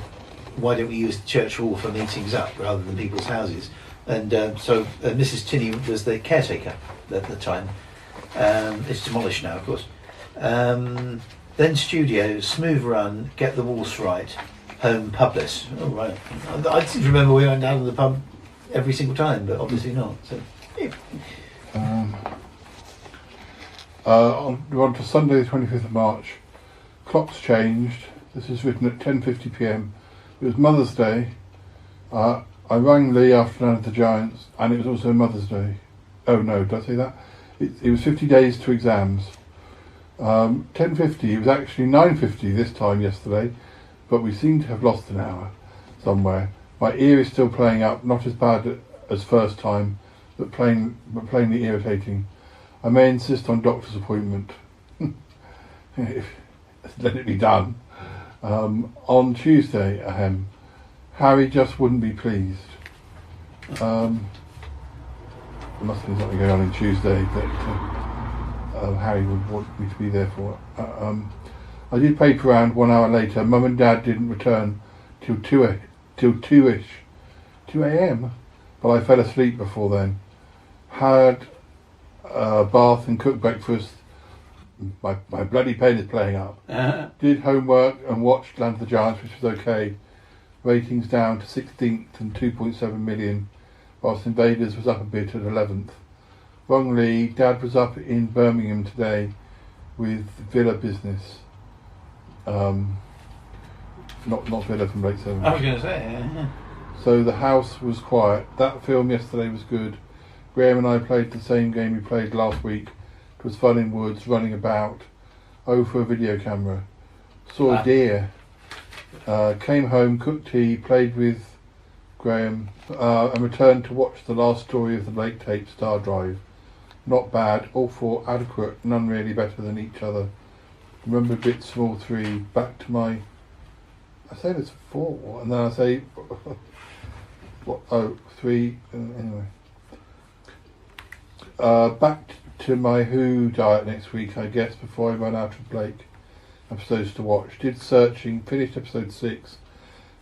why don't we use the church hall for meetings up rather than people's houses? And so Mrs. Tinney was the caretaker at the time. It's demolished now, of course. Then studio, smooth run, get the waltz right. Home publess. Oh, right. I seem to remember we went down to the pub every single time, but obviously not. So, yeah. We're on to Sunday the 25th of March. Clock's changed. This is written at 10:50 p.m. It was Mother's Day. I rang Lee after Land of the Giants, and it was also Mother's Day. Oh no, did I say that? It was 50 days to exams. 10:50, it was actually 9:50 this time yesterday, but we seem to have lost an hour somewhere. My ear is still playing up, not as bad as first time, but plainly irritating. I may insist on doctor's appointment. Let it be done. On Tuesday, Harry just wouldn't be pleased. There must be something going on on Tuesday that Harry would want me to be there for. I did paper round 1 hour later. Mum and Dad didn't return till 2-ish, 2 a.m. But I fell asleep before then. Had a bath and cooked breakfast. My bloody pen is playing up. Did homework and watched Land of the Giants, which was okay. Ratings down to 16th and 2.7 million, whilst Invaders was up a bit at 11th. Wrongly, Dad was up in Birmingham today with Villa business. Not Villa from Blake Seven. I was going to say, yeah. So the house was quiet. That film yesterday was good. Graham and I played the same game we played last week. It was fun in woods, running about. Oh, for a video camera. Saw a deer. Came home, cooked tea, played with Graham, and returned to watch the last story of the Blake tape, Star Drive. Not bad, all four adequate, none really better than each other. Remember bit small 3, back to my... I say there's 4, and then I say... what? Oh, 3, anyway. Back to my Who diet next week, I guess, before I run out of Blake episodes to watch. Did searching, finished episode 6,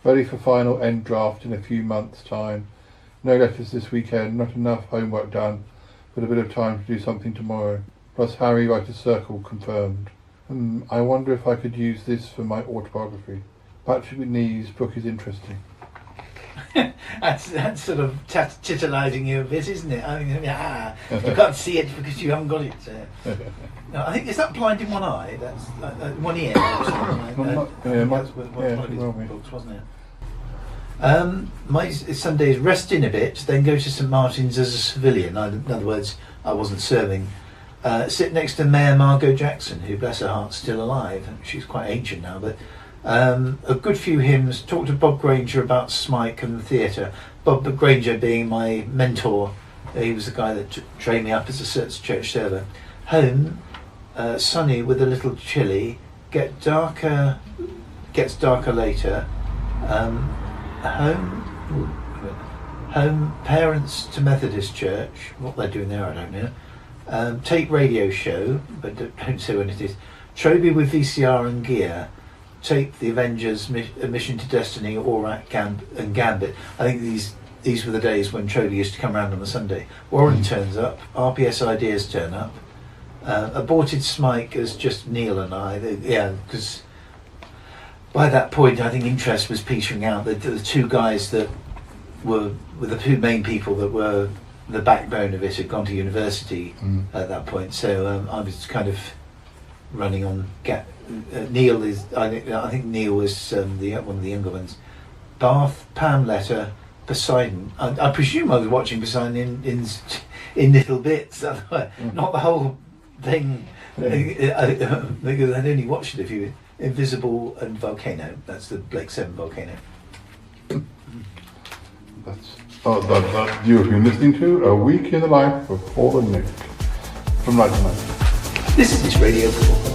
ready for final end draft in a few months' time. No letters this weekend, not enough homework done, but a bit of time to do something tomorrow. Plus Harry write a circle confirmed. I wonder if I could use this for my autobiography. Patrick Whitney's book is interesting. That's sort of titilising you a bit, isn't it? I mean, you can't see it because you haven't got it. No, I think, is that blind in one eye? That's one ear. That's one of his books, wasn't it? My Sunday is rest in a bit, then go to St Martin's as a civilian. In other words, I wasn't serving. Sit next to Mayor Margot Jackson, who, bless her heart, is still alive. She's quite ancient now, but a good few hymns. Talk to Bob Granger about Smike and the theatre. Bob Granger being my mentor. He was the guy that trained me up as a church server. Home, sunny with a little chilly. Gets darker later. Home, parents to Methodist Church. What they're doing there, I don't know. Take radio show, but don't say when it is. Troby with VCR and gear. Tape the Avengers, Mission to Destiny, Aurak, and Gambit. I think these were the days when Troby used to come around on a Sunday. Warren turns up. RPS Ideas turn up. Aborted Smike as just Neil and I. Because by that point I think interest was petering out. The two guys that were the two main people that were the backbone of it had gone to university at that point. So I was kind of running on Neil is. I think Neil was one of the younger ones. Bath, Pam Letter, Poseidon. I presume I was watching Poseidon in little bits. Not the whole thing. Because I'd only watched it a few. Invisible and Volcano. That's the Blake 7 Volcano. That you've been listening to A Week in the Life of Paul and Nick from Night to Night. This is Radio 4.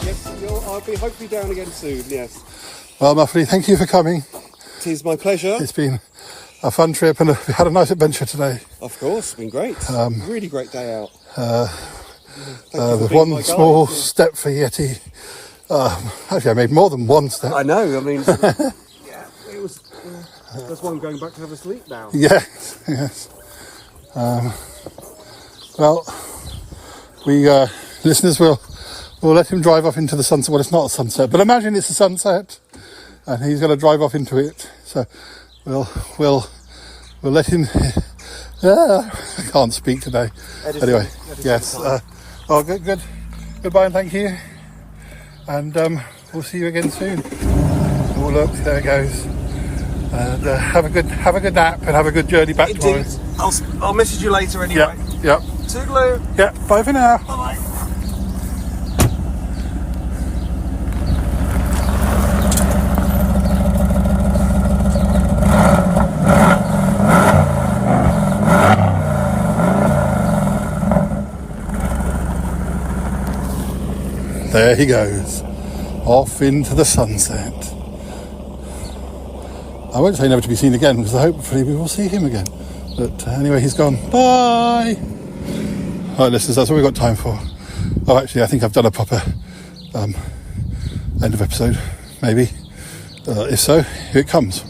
Yes, I'll be hopefully down again soon, yes. Well, Muffley, thank you for coming. It is my pleasure. It's been a fun trip and we had a nice adventure today. Of course, it's been great. Really great day out. There's one small step for Yeti. Actually, I made more than one step. I know, I mean, yeah, it was. There's one going back to have a sleep now. Yes. Well, we listeners will let him drive off into the sunset. Well, it's not a sunset, but imagine it's a sunset, and he's going to drive off into it. So we'll let him. I can't speak today. Anyway, yes. Good. Goodbye and thank you. And we'll see you again soon. Oh look, there it goes. And have a good nap and have a good journey back tomorrow. I'll message you later anyway. Yep. Toodaloo. Yeah. Bye for now. Bye. there he goes, off into the sunset. I won't say never to be seen again, because hopefully we will see him again. But anyway, he's gone. Bye! Alright, listeners, that's all we've got time for. Oh, actually, I think I've done a proper end of episode, maybe. If so, here it comes.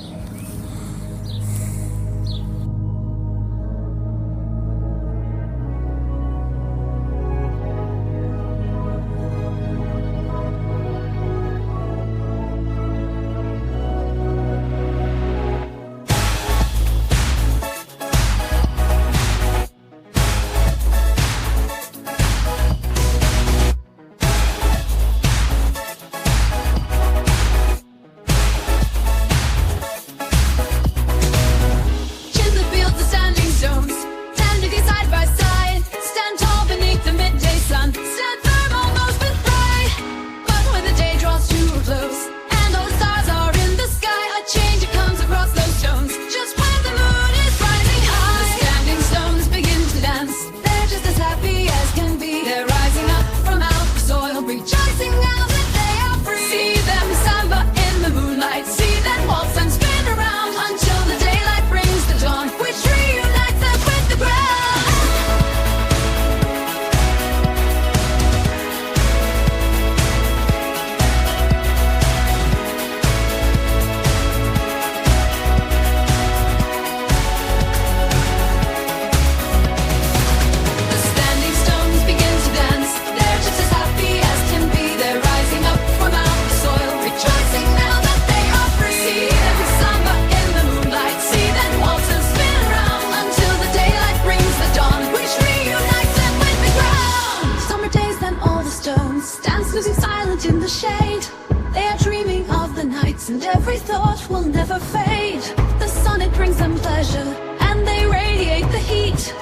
And every thought will never fade. The sun, it brings them pleasure, and they radiate the heat.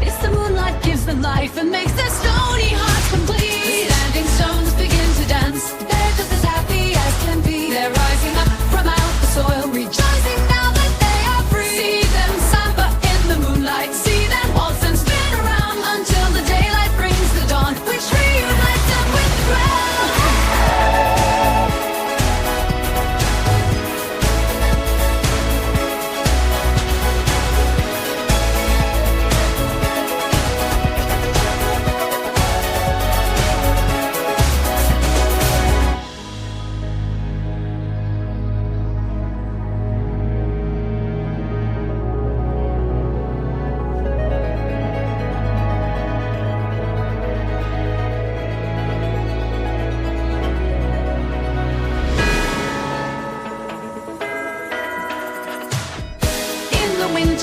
It's the moonlight gives them life and makes their stony hearts complete. The standing stones begin to dance. They're just as happy as can be. They're rising up from out the soil, rejoicing now that they are free. See them samba in the moonlight. See them waltz and spin around until the daylight brings the dawn, which reunites them with the ground.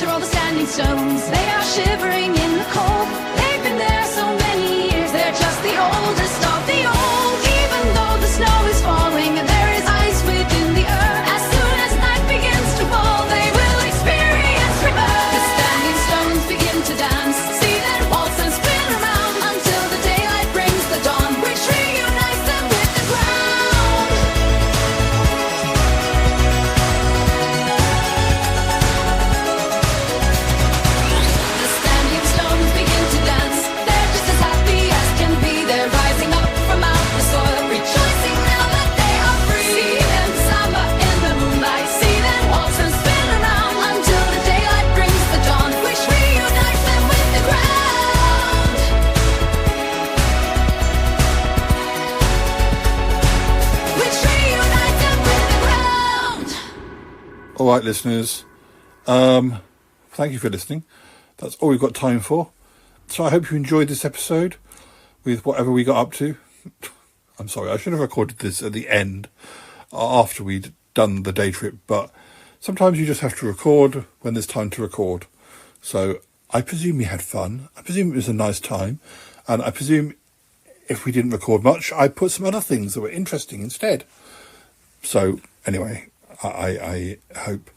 All the standing stones, they are shivering in the cold. They've been there so many years, they're just the oldest of the old. Even though the snow is falling and there is ice within the earth, as soon as night begins to fall, they will experience rebirth. The standing stones begin to dance, see them waltz and spin around until the daylight brings the dawn, which reunites them with the ground. All right, listeners, thank you for listening. That's all we've got time for. So I hope you enjoyed this episode with whatever we got up to. I'm sorry, I should have recorded this at the end after we'd done the day trip, but sometimes you just have to record when there's time to record. So I presume you had fun. I presume it was a nice time. And I presume if we didn't record much, I put some other things that were interesting instead. So anyway, I hope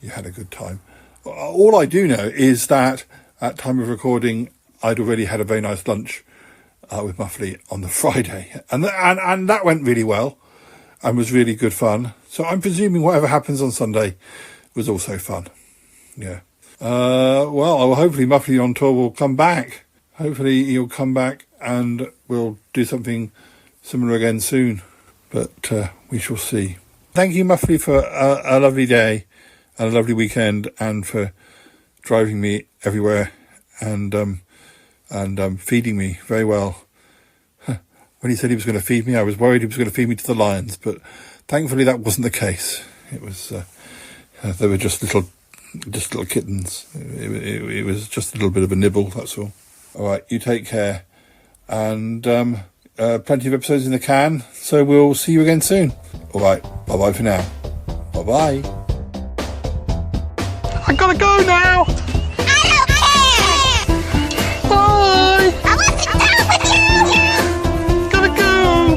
you had a good time. All I do know is that at time of recording, I'd already had a very nice lunch with Muffley on the Friday. And that went really well and was really good fun. So I'm presuming whatever happens on Sunday was also fun. Yeah. Well, hopefully Muffley on tour will come back. Hopefully he'll come back and we'll do something similar again soon, but we shall see. Thank you, Muffley, for a lovely day and a lovely weekend, and for driving me everywhere and feeding me very well. When he said he was going to feed me, I was worried he was going to feed me to the lions, but thankfully that wasn't the case. It was they were just little kittens. It was just a little bit of a nibble, that's all. All right, you take care, and plenty of episodes in the can, so we'll see you again soon. All right, bye-bye for now. Bye-bye. I gotta go now! Bye! I want to go with you! Gotta go!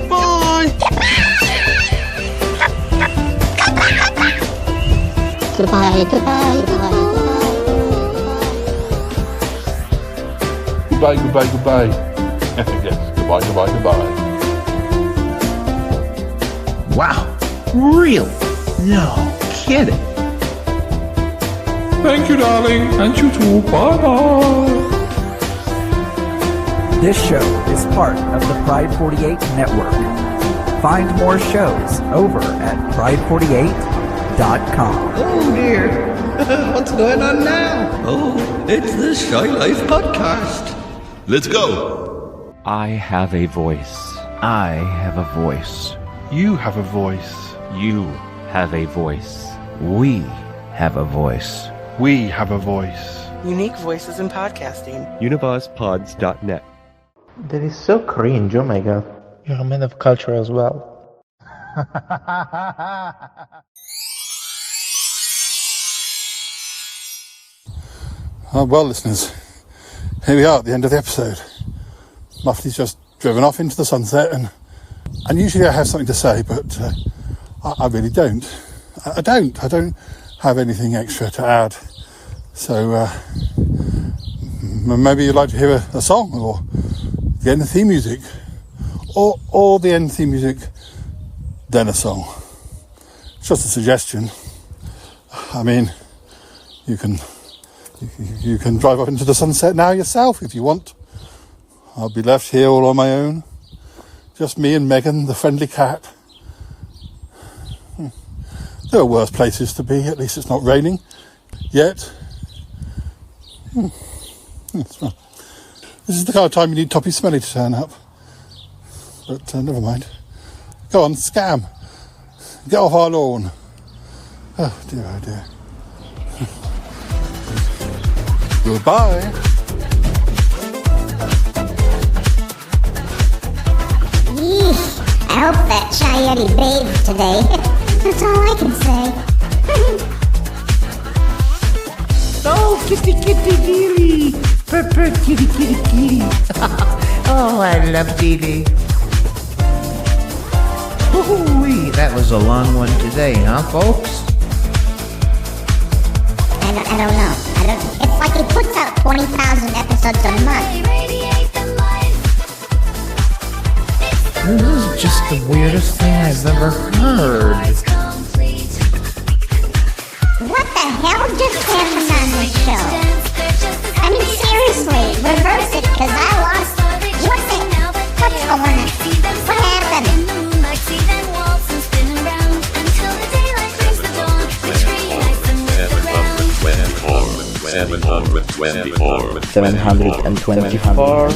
Bye! Goodbye, goodbye, goodbye. Goodbye. Yes, goodbye. Wow. Really? No kidding. Thank you, darling, and you too. Bye-bye. This show is part of the Pride 48 network. Find more shows over at pride48.com. Oh dear. What's going on now? Oh, it's the Shy Life Podcast. Let's go. I have a voice. I have a voice. You have a voice. You have a voice. We have a voice. We have a voice. Unique voices in podcasting. UnivazPods.net. That is so cringe, oh my god. You're a man of culture as well. Well, listeners, here we are at the end of the episode. Muffley's just driven off into the sunset, and usually I have something to say, but I really don't. I don't have anything extra to add. So maybe you'd like to hear a song, or the end theme music, or the end theme music, then a song. It's just a suggestion. I mean, you can drive off into the sunset now yourself if you want. I'll be left here all on my own. Just me and Megan, the friendly cat. There are worse places to be. At least it's not raining yet. This is the kind of time you need Toppy Smelly to turn up. But never mind. Go on, scam. Get off our lawn. Oh dear. Goodbye. I hope that Shy Yeti bathed today. That's all I can say. Oh, kitty kitty. Purr kitty kitty. Oh, I love Dee. Ooh-wee, that was a long one today, huh, folks? I don't know. It's like he puts out 20,000 episodes a month. This is just the weirdest thing I've ever heard. What the hell just happened on this show? I mean, seriously, reverse it, because I lost. What's going on? What happened? 724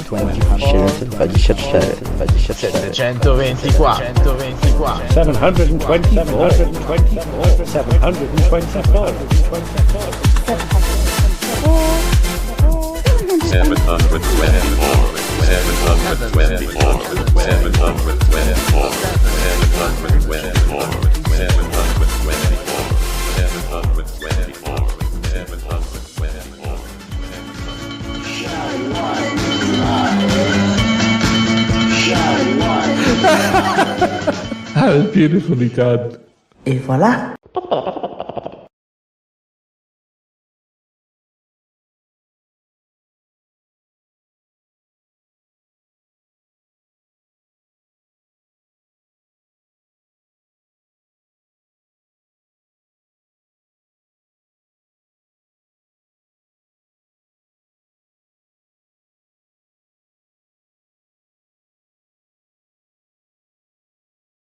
That was beautifully done. Et voilà.